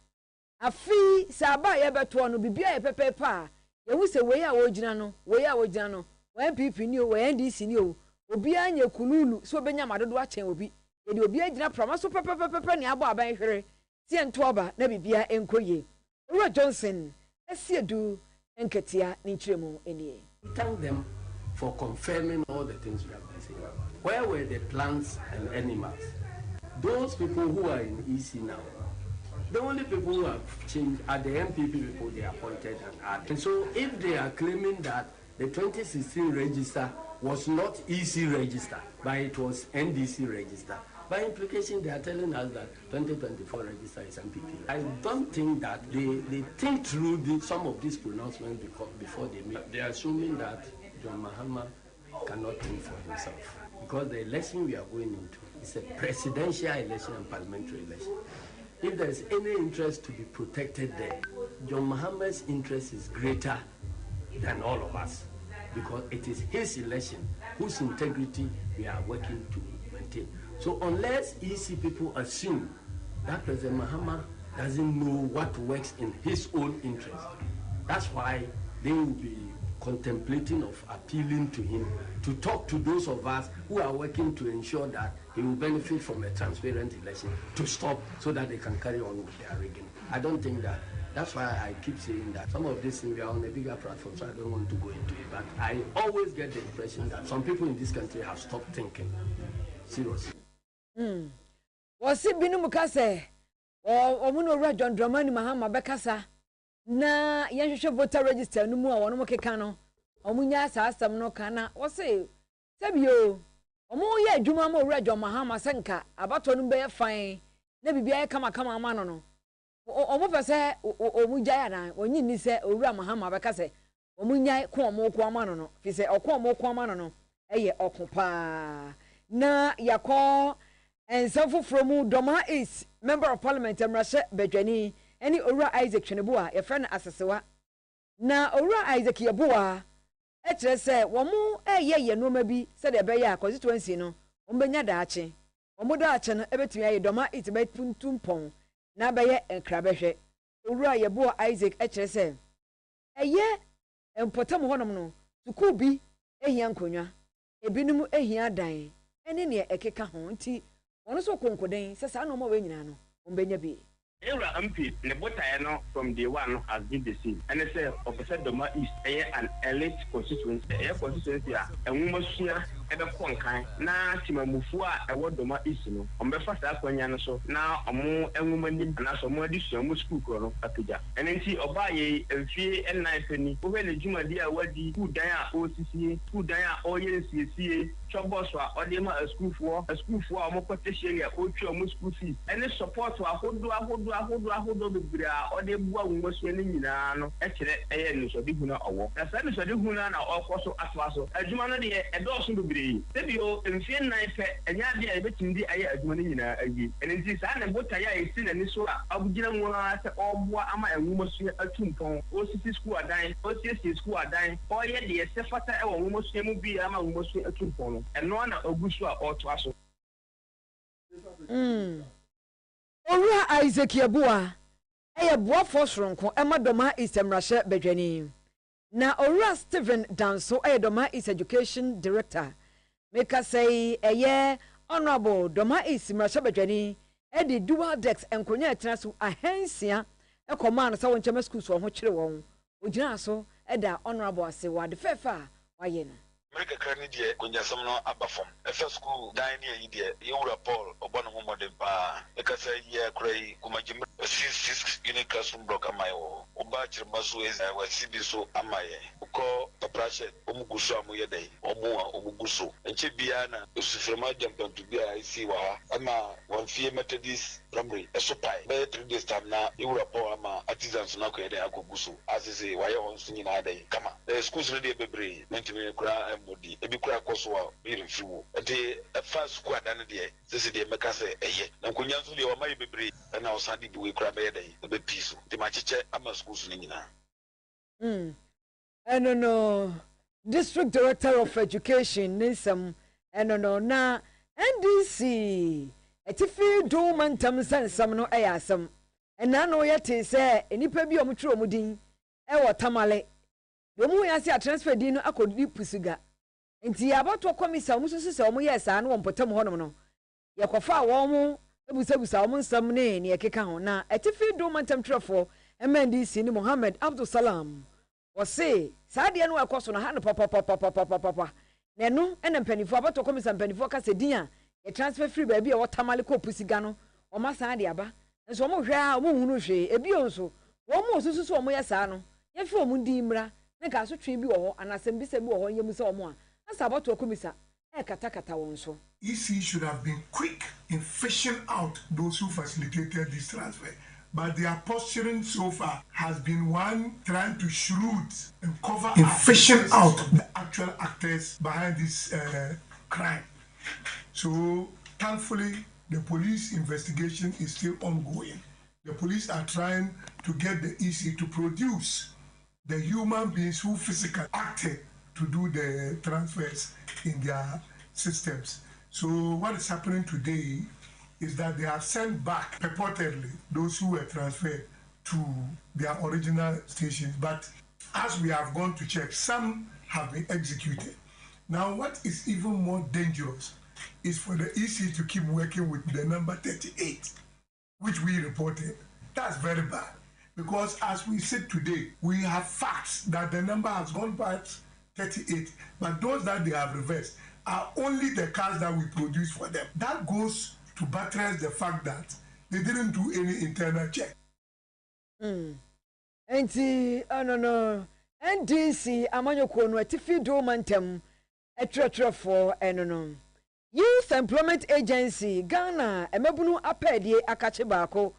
afi sɛ aba a yɛbɛtoɔ no bibi a yɛ pɛpɛɛpɛ a yɛhu sɛ wei a wɔgyina no wɔn NPP ni o wɔn NDC ni o obi anya kululu so obenya madodo akyɛn obi yɛde obi agyina prama so pɛpɛpɛpɛ ne abɔ aban hwere tie ntoaba na bibia enkoye Owura Johnson asiedu enketia ne nkyeremu enie. Thank them for confirming all the things we have been saying. Where were the plants and animals? Those people who are in EC now, the only people who have changed are the MPP people they appointed and added. And so if they are claiming that the 2016 register was not EC register, but it was NDC register, by implication they are telling us that 2024 register is MPP. I don't think that they think through some of these pronouncements before they make. They are assuming that John Mahama cannot think for himself, because the election we are going into is a presidential election and parliamentary election. If there is any interest to be protected there, John Mahama's interest is greater than all of us, because it is his election whose integrity we are working to maintain. So unless EC people assume that President Mahama doesn't know what works in his own interest, that's why they will be contemplating of appealing to him to talk to those of us who are working to ensure that he will benefit from a transparent election to stop so that they can carry on with their rigging. I don't think that. That's why I keep saying that some of these things we are on a bigger platform, so I don't want to go into it. But I always get the impression that some people in this country have stopped thinking. Seriously. Wasi binu mukase omuno Owura John Dramani Mahama bekasa na yɛhwehwɛ voter register no mu a wɔn mo keka no omunya asasam no kana wasi sebio omu yɛ adwuma ma Owura John Mahama senka abato no bɛyɛ fan na bibia yɛ kama ama no omu pese omu jaya na onyi ni se Owura Mahama bekasa omunya ko omu ko ama no fi se okko omu ko ama no ɛyɛ okopa na yakɔ ensamfo from Doma East member of parliament Emrashe Bedwani any Owura Isaac Cheneboa your friend asesewa na Owura Isaac Yeboa etre se womu ye no ma bi se de be ya constituency no ombenya daache omodaache no ebetumi aye Doma East be tuntumpon na be ye enkrabehwe Owura Yeboa Isaac etre se eye empotam honom no suku bi ehia nkonwa ebinum ehia dan ene ne ekeka ho nti ono so konkoden se sa no ma we nyina no ombenya bi Owura MP ne botae no from day one has been the same. And they say Officer Doma East an elite constituency. Constituency enwumasua ebe konkan na timamufu a ewo Doma East no. Ombefa sa kwanya no so na omo enwumani na so mo adisua mo school ko no apija. Enenti obaye emfie ennaifani. Wo he le jumadi a wadi ku dan a osisi, ku dan a oye nsiesie. Chobos wa odema a school for omo kwatehye ya otwi omo school fees. Any support wa ahodo bebre a ode bua nwumasua ne nyina no ekire eye nisodi huna owo. Na sa nisodi huna na okoso afaso. Adwuma no de edoso bebre. Sebio emfie naife enya de a betindi aye adwuma ne nyina ayi. Enenti sa na bota ya esi na ni so a abugina nwa se obua ama enwumasua atumpon. Osisi school adan, osisi school adan. Oye de sefata e wo nwumasua mu bi ama nwumasua atumpon. Eno na ogusu a oto aso. Owura Isaac Yeboa eye boa fosronko ema Doma East Emrashe Bedwani na Owura Stephen Danso eye Doma East Education Director make say eye honorable Doma East Emrashe Bedwani e di dual decks enkonya etena so ahensia e command sa won chema schools won ho kyere won ogina so e da honorable ase wa de fefa wa ye no America krani die konjasam no abafom efa school dan ne yi die Owura Paul obono ho modern pa e ka say ye krai kuma jim 6 unit classroom block amayo oba chirma so wa sibi so amaye call Paprashet, Omuguso, Moyade, Omua, Omuguso, and Chibiana, Usuframa Jampan to be I see wa, Ama, one fear Methodist primary, a sopai, by 3 days time now, you were poor Ama, artisans, Nako, and Akoguso, as they say, why on singing a day, come on, the school's ready, baby, mentally cry and body, a big crack was being few, a day, a fast squad, and a day, this is the Macase, a year, Nankunyasu, or my baby, and now Sandy, we cry by a day, the big piece, the machiche, Ama school's nina. I don't know. District Director of Education, Nisam, I don't know. Na NDC. Etifi do man tamsan sam no ayasam. And na no yete say enipa bi omutro omudin e wo tamale. Domu yase a transfer din no akodi pusuga. Enti abato komisa omususu se omu yesa na wompotam honom no. Yekofa wo mu ebusabusa omu nsam ne ekeka ho na etifi do man tamtrefo MNDC ni Mohammed Abdul Salam. Ose saade no ekoso na ha no papa na no ena mpanifo abato komisa mpanifo ka se din a ye transfer free ba bi e wotamale ko pusiga no o ma saade aba nso mo hwe a mo hunu hwe ebi onso wo mo osusu so mo yesa no ye fi omu din mra na ka so twe bi wo ho anasem bi se bi wo ho yemu se omo a asa abato komisa e kata won so. EC should have been quick in fishing out those who facilitated this transfer. But their posturing so far has been one trying to shroud and cover in fishing out the actual actors behind this crime. So thankfully, the police investigation is still ongoing. The police are trying to get the EC to produce the human beings who physically acted to do the transfers in their systems. So what is happening today is that they have sent back, purportedly, those who were transferred to their original stations. But as we have gone to check, some have been executed. Now, what is even more dangerous is for the EC to keep working with the number 38, which we reported. That's very bad, because as we sit today, we have facts that the number has gone past 38, but those that they have reversed are only the cars that we produce for them. That goes to buttress the fact that they didn't do any internal check. Enti no NDC amanyoko no atifi do mantem etrefo no Youth Employment Agency Ghana emebunu apedie akache baako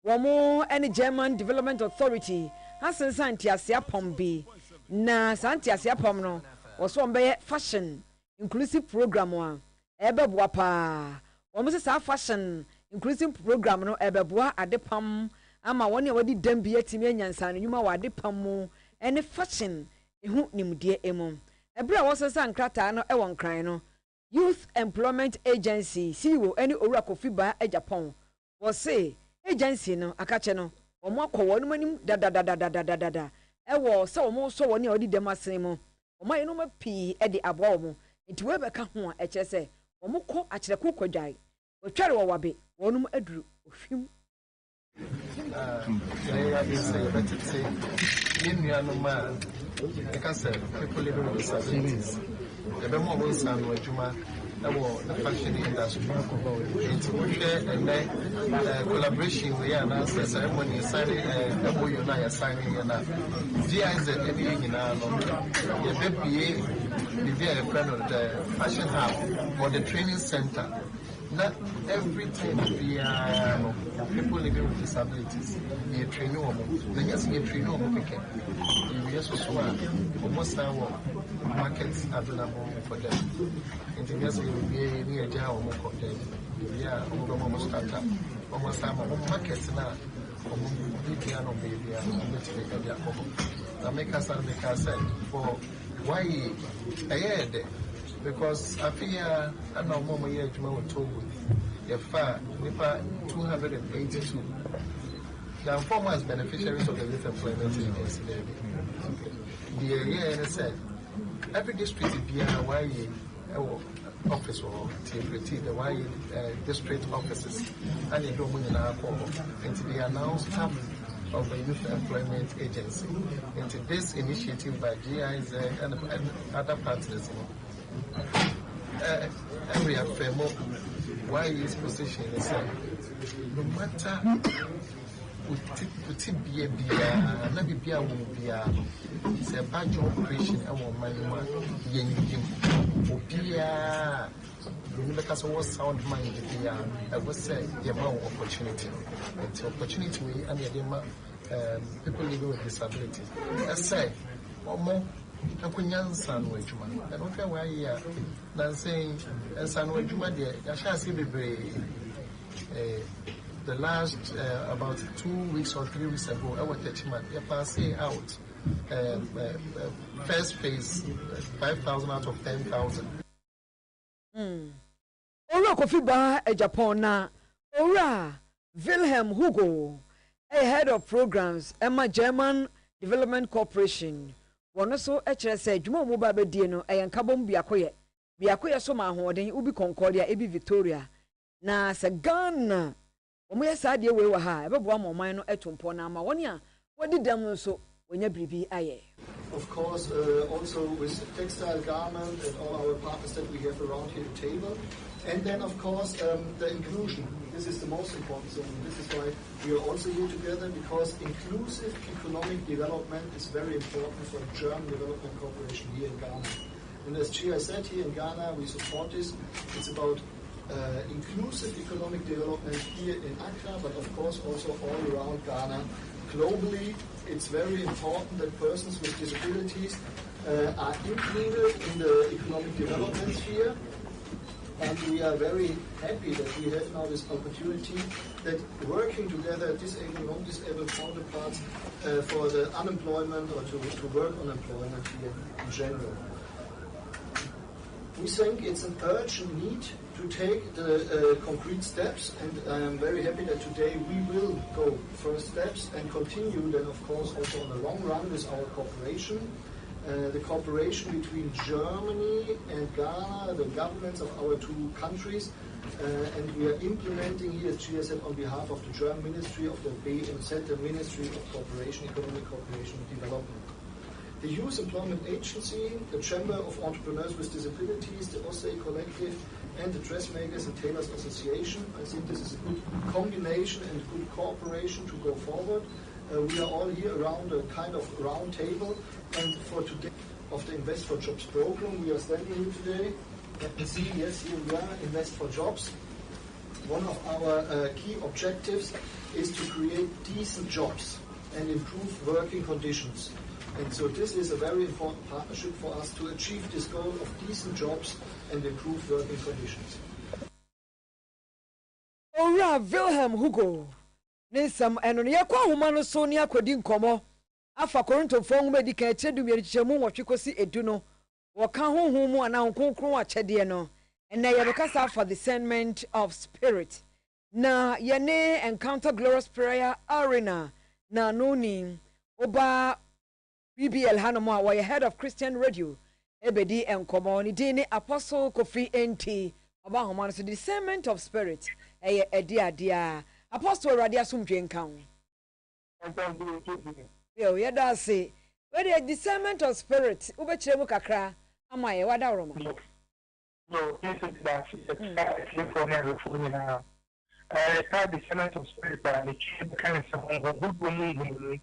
womo any German Development Authority hasen santiasia pombi na santiasia pom no woso mbeye fashion inclusive program wa ebeboa pa Almost a fashion inclusive program no ebeboa adepam ama woni wadi dambi atimi anyansa no nyuma wadepam ene fashion ehu nimdie emu ebra wosesa nkrata no ewon kran no Youth Employment Agency CEO any owura kofiba e Japan was say agency no akache no omo akọwo no manim da ewo se omo so woni odi dem asen mu omo yeno ma pi e de aboa omo enti we be ka ho a eche se omo kọ akyereko kwadai otware wo wabe wonum aduru ofim people living with disabilities. The more we stand with Juma, the fashion industry. It's a collaboration we are now ceremony signing MOU now signing GIZ anything now. The BPA, the friend of the fashion hub or the training center. Not everything people living with disabilities. You train them. Then yes, you train them. You just almost now markets available for them. And yes, you will be near Jao for them. Yeah, almost start up. Almost time markets now. Make us for why because I feel I know more year Juma told you far 282. There are 4 months beneficiaries of the Youth Employment Agency. The area said every district is why office or TFT, the why district offices, and they don't win our call. And they announced staff of the Youth Employment Agency into this initiative by GIZ and other partners. Every affirm why his position is no matter uti bia na bibia wo bia se badge operation e wo manima yenyim obia you make us what sound mind bia I would say the amount of opportunity it's opportunity we and the people living with disabilities let's say omo akunyansa no adwuma and what we are here na saying ensa no adwuma de ya sha se bebre the last about 2 weeks or 3 weeks ago, I was touching my passing out. First phase, 5,000 out of 10,000. Ora Kofi Ba Japan na Ora Wilhelm Hugo, a head of programs, Emma German Development Corporation. One also HSA Jumo Muba Bedieno, a Yankabom Biakoye so ma hoden ubi Concordia, ebi Victoria. Na se Ghana omo saade we wa ha ebebo amoman no etompo na ma woni a wodi dam so wonya bribi aye. Of course, also with textile garment and all our partners that we have around here the table. And then, of course, the inclusion. This is the most important thing. This is why we are also here together, because inclusive economic development is very important for the German Development Corporation here in Ghana. And as Chia said, here in Ghana, we support this. It's about inclusive economic development here in Accra, but of course also all around Ghana. Globally, it's very important that persons with disabilities are included in the economic development sphere. And we are very happy that we have now this opportunity that working together, disabled, non-disabled counterparts, for the unemployment or to work on employment here in general. We think it's an urgent need to take the concrete steps, and I am very happy that today we will go first steps and continue then, of course, also on the long run with our cooperation. The cooperation between Germany and Ghana, the governments of our two countries, and we are implementing here, as Gia said, on behalf of the German Ministry of the BMZ, the Ministry of Cooperation, Economic Cooperation and Development. The Youth Employment Agency, the Chamber of Entrepreneurs with Disabilities, the OSCE Collective, and the Dressmakers and Tailors Association. I think this is a good combination and good cooperation to go forward. We are all here around a kind of round table, and for today of the Invest for Jobs program, we are standing here today. Let me see, yes, here we are, Invest for Jobs. One of our key objectives is to create decent jobs and improve working conditions. And so this is a very important partnership for us to achieve this goal of decent jobs and improve working conditions. Ora Wilhelm Hugo. Nisam enonia kwa humano so ni akodi nkomo. Afa Korinto fo medika echedu mierichemu wotwekosi edu no. Woka honhom mu ana nkonkron achede no. Ena yebekasa for the discernment of spirit. Na yene Encounter Glorious Prayer Arena na noni oba BBL Hanomo wa head of Christian Radio ebedi enkomo ni dini Apostle Kofi NT oba homano so discernment of spirit eye adia Apostle Radio asumdwe nkan yo yeda say we the discernment of spirit ubechire mu kakra amaye wada roma no this is that it's for me now discernment of spirit but the kind of good woman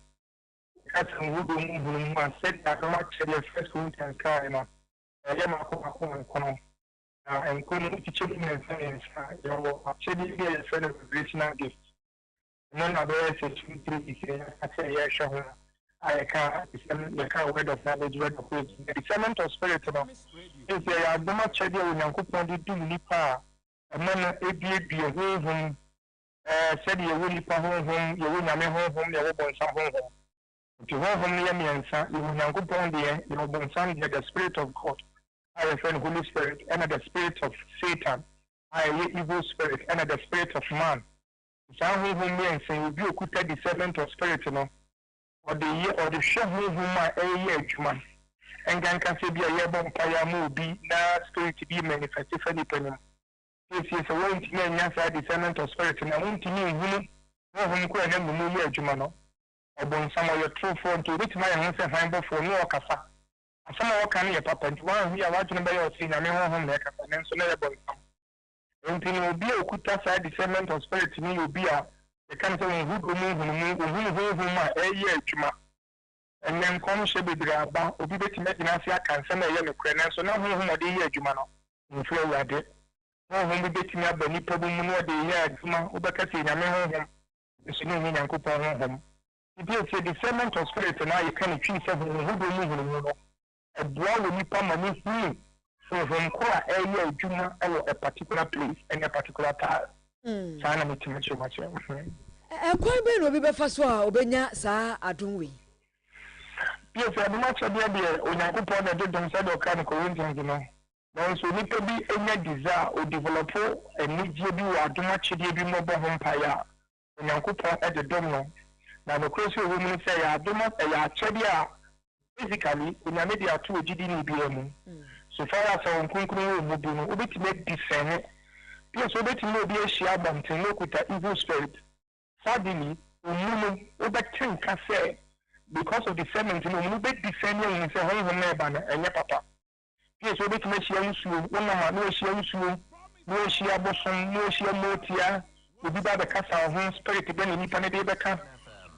that's who do said that I actually first Corinthians car no and couldn't teach me and you actually get a friend of original gift. None of the rest is 3 I say yeah sure I can't word of knowledge word of wisdom. The discernment of spirit is there are much idea when you could do nipa a man a be a home said you will nipa home you will not home you will burn some home. If you have home near me and son, you will not go down there, you will burn some the spirit of God. I refer Holy Spirit and the spirit of Satan. I evil spirit and the spirit of man. Some who and say will be a good discernment of spirit, you know, or the year or the show who my a year man. And can say be a year bomb fire move be now spirit to be manifested for the penny. This is a one to me and yes, discernment of spirit, and I want to know who could have no year, Jumano. Or some of your true phone to which my hands and find for no casa. Some of can be a papa, and one we are watching by your scene, and home like a financial level. And will be a good side discernment of spirit to me will be a The kind of who my a year chuma. And then come she be about Obi Betinasia can send a yellow credit, so now whom a year Jumano in Florida. No home be betting up the Nippon no the year Juma, Ubacasi, Yaman, the Sinu and Coupon home. If you say the cement of spirit and now you can achieve something who do move a blow with Nippon and so from Koa area Juma or a particular place and a particular time. Sana me to much much. Quite ben will be first one, Obenya, Sa Adunwi. Yes, I'm much of the idea when I put on a different side of Corinthians, you know. Now, so need to be any desire or develop a need you do or do much you do mobile home fire. When I put on at the domino. Now, the question women say, I do not a chedia. Basically, when I made the 2 GDP, so far as our concrete will be able to make this same. Yes, so that you know be a share bomb to look with the evil spirit. Suddenly, overturn cafe because of the cement, you know, be descending and say, home and your papa. Yes, so that you make you one man, no share, no share bosom, no share motia, will be by the castle home spirit again in Nipanade.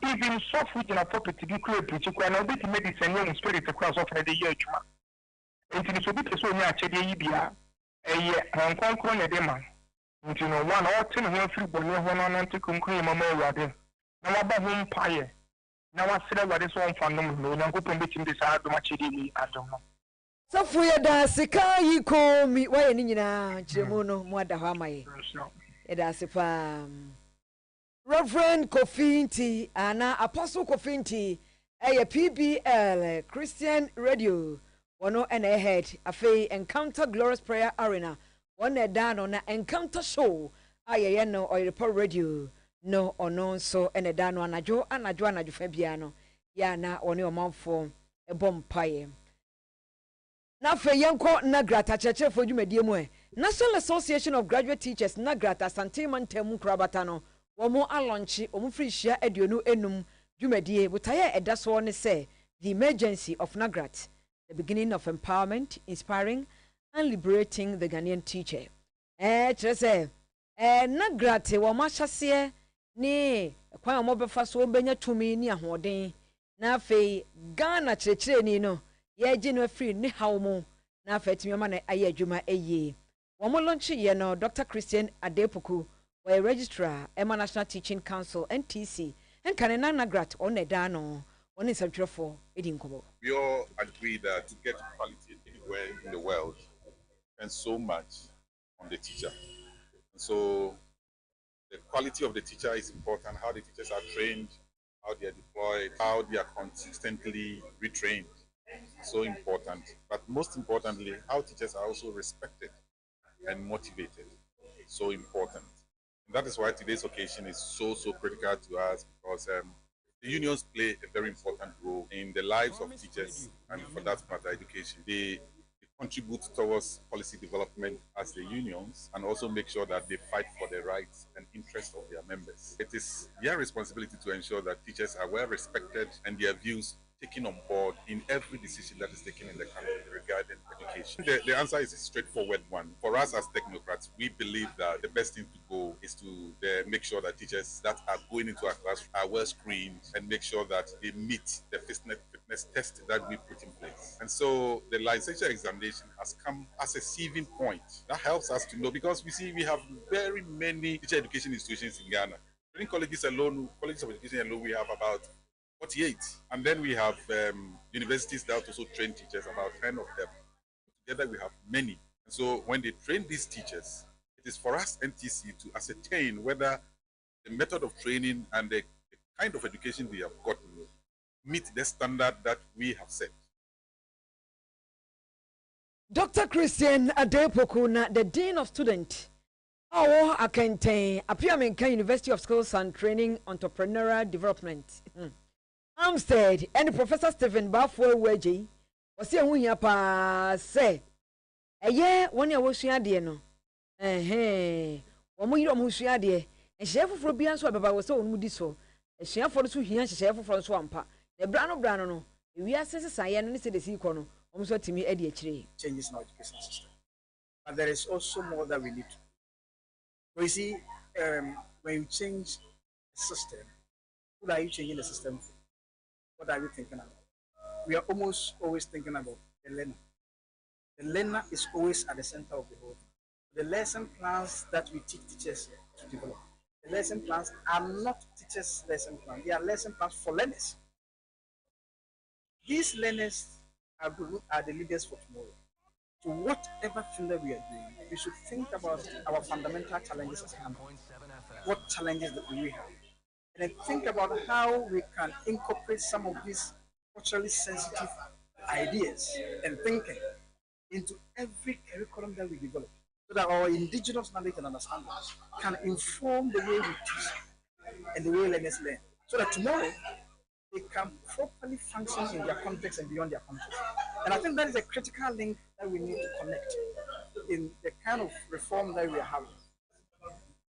Even soft food in a property, you could preach, you can be to make the same spirit across of the year. Until it's a bit so much a year, a year, and conquer a demand. You know, 1 or 10 years when you want to conclude my mother. Now about home pie. Now I said what is one for no, and I'm going to this out of much. I don't know. So for your dasika, you call me why in Chemono, Mwadahamae. It has a farm. Reverend Kofinti, Anna Apostle Kofinti, a PBL Christian Radio, one and a head, a fay encounter glorious prayer arena. One down on an encounter show. I no or report radio. No or no so and a down on a jo and a joanna Fabiano. Ya na on your mouth for a bomb pie. Now for young court Nagrata Church for you, Medium. National Association of Graduate Teachers Nagrata Santiman Temu Krabatano. One more alonchi, free share edunu enum. Jumedie, but I that's one say the emergency of Nagrat, the beginning of empowerment, inspiring and liberating the Ghanaian teacher. Trese, Nagrate, wa mashase, ne, kwa mobe faso benya tumi ni ahoden. Na fe Ghana chechire ni no, ye jino free ni haumu, na fe timi na aye adwuma eye. Wa mo launch ye no Dr. Christian Adepoku, wa a registrar, Emma National Teaching Council, NTC, and Kanena Nagrat on a dano, on is a for Edinkobo. We all agree that to get quality anywhere in the world, and so much on the teacher. And so the quality of the teacher is important, how the teachers are trained, how they are deployed, how they are consistently retrained. So important. But most importantly, how teachers are also respected and motivated. So important. And that is why today's occasion is so critical to us, because the unions play a very important role in the lives of teachers and for that matter education. They contribute towards policy development as the unions and also make sure that they fight for the rights and interests of their members. It is their responsibility to ensure that teachers are well respected and their views taken on board in every decision that is taken in the country regarding education. The answer is a straightforward one. For us as technocrats, we believe that the best thing to go is to make sure that teachers that are going into our class are well screened and make sure that they meet the fitness test that we put in place. And so the licensure examination has come as a sieving point. That helps us to know, because we see we have very many teacher education institutions in Ghana. In colleges alone, colleges of education alone, we have about 48. And then we have universities that also train teachers, about 10 of them. Together we have many. And so when they train these teachers, it is for us, NTC, to ascertain whether the method of training and the kind of education they have gotten meet the standard that we have set. Dr. Christian Adepoku, the Dean of Students, our Akente, Apiamenka University of Skills and Training Entrepreneurial Development. Amstead and Professor Stephen Bafwe Weji was here when you say a year 1 year was your dear no. One more year was your dear, and chef for Bian Swabba was so moody so. A chef for the two here, chef for Swampa. The Brano, we are senses I and the sequel, almost to me, Eddie changes in our education system. But there is also more that we need to. We see when you change system, what are you changing the system for? What are you thinking about? We are almost always thinking about the learner. The learner is always at the center of the whole thing. The lesson plans that we teach teachers to develop, the lesson plans are not teachers' lesson plans. They are lesson plans for learners. These learners are the leaders for tomorrow. So whatever thing that we are doing, we should think about our fundamental challenges as hand. What challenges that we have? And then think about how we can incorporate some of these culturally sensitive ideas and thinking into every curriculum that we develop, so that our indigenous knowledge and understanding can inform the way we teach and the way learners learn, so that tomorrow they can properly function in their context and beyond their context. And I think that is a critical link that we need to connect in the kind of reform that we are having.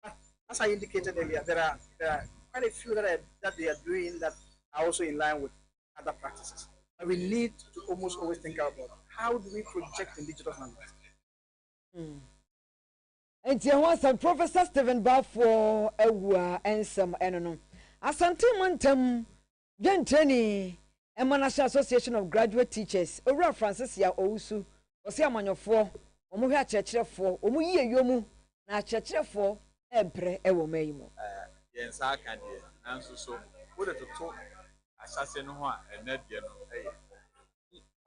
But as I indicated earlier, there are quite a few that they are doing that are also in line with other practices. And we need to almost always think about how do we project indigenous knowledge. And here was some Professor Stephen Balfour and some enono. Asante Montem Genteni National Association of Graduate Teachers. Ora Francis ya Ousu. Osi amanyofo. Omo hwa chechirefo. Omo yie yomu na chechirefo empre ewo mayimo. Yensa kan de nanso so wo de toto asase no ho a enadie no eye.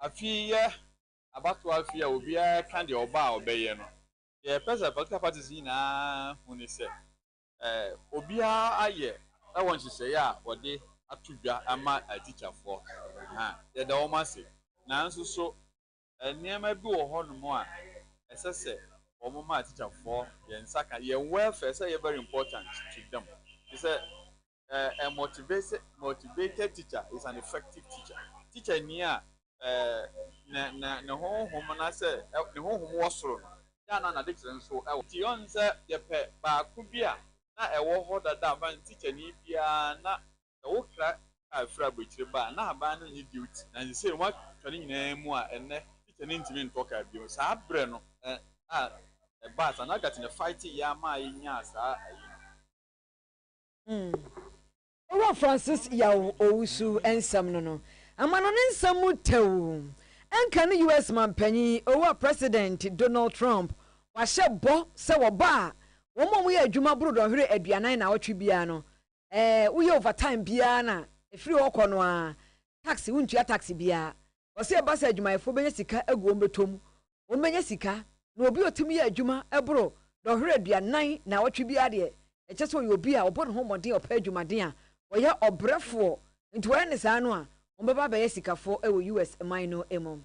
Afiye abato afia obi a kan de oba obeye no. Ye pesa political parties na huni se obi a aye e won hise ya wode atudwa ama a teacher for ye da o ma se nanso so niema bi wo ho no mo a esese omo ma teacher for ye nsaka ye welfare say very important to them. He said a motivated teacher is an effective teacher. Teacher niya na ho na say ne ho wosoro no ya na dictionary so ti on say ye pe ba ku bia na ewo ho dada man teacher ni bia na ewo kra afra bochire ba na aba no ni duty na say what twani nyina mu a enne teacher ni ntimi ntoka bio sa abre no ba sa na gat na fight ya ma nya sa Ora Francis ya Ousu ensam no amano ne nsam tew enka ne US man panyi owa President Donald Trump wa shebo se wo ba wo mo ye adwuma brodo hwere aduanan na wotwe bia no wo ye overtime bia na efiri okọ no a taxi wuntua taxi bia wo se ba se adwuma efo benya sika aguo mbetom wo benya sika na obi otimi ye adwuma ebro do hwere aduanan na wotwe bia de eche so ye obi a obo no homode opa adwumaden a wo ye obrefo nti wo ne sa no a wo beba ba ye sikafo ewo US mine emo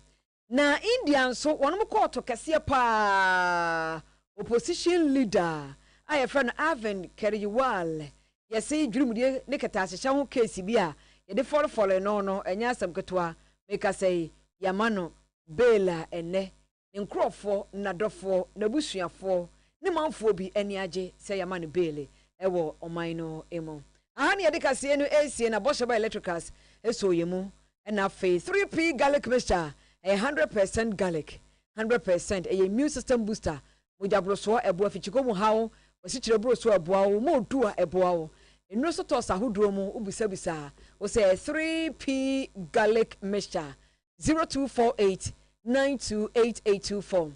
na India nso wonom court kese pa opposition leader aye friend Arvind Kejriwal yesi dwurumudie ne ketaahye ho case bi a ye de follow no enya asam ketwa make say yamano bela ene ne nkrofo nadofo na busuafo ne manfo bi ani age say yamano bele ewo oman no emo aha ne ye de kase no AC na Bosheba Electricals eso yemu na fe 3P garlic mixture 100% garlic 100% a immune system booster mujabroso ebo afichiko mu hawo wasichire broso ebo mo du a ebo enu so to sahodro mu ubisabisa wo say 3P garlic mixture 0248 928824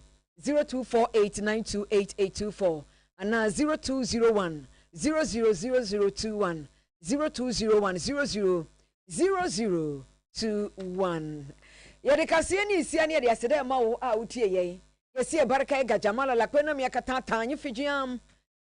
0248928824 and 0201 000021 0201 000021 yede kase ni isia ne yede asede ma wo a utie ye yesi baraka ga jamala la kwena mi akata tanyi fijiam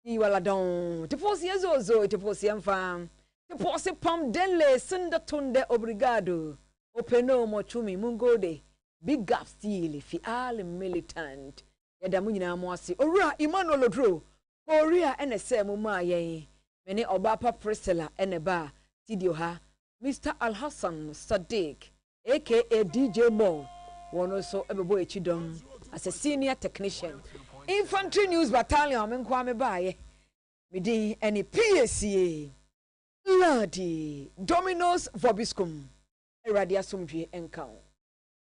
yi wala don tifosi ezozo tifosi amfa tifosi pam denle senda tunde obrigado openo mo chumi mungode big gap still fi all militant yeda mu nyina mo ase owura Emmanuel Odro korea ene se mu ma ye mene obapa Priscilla ene ba tidio ha Mr. Al-Hassan Sadiq aka DJ Mo one also ebebo echidon as a senior technician infantry news battalion menkwame baaye midi any Piesie Lardi Domino's Vobiscum Eradia Sumdwe enkao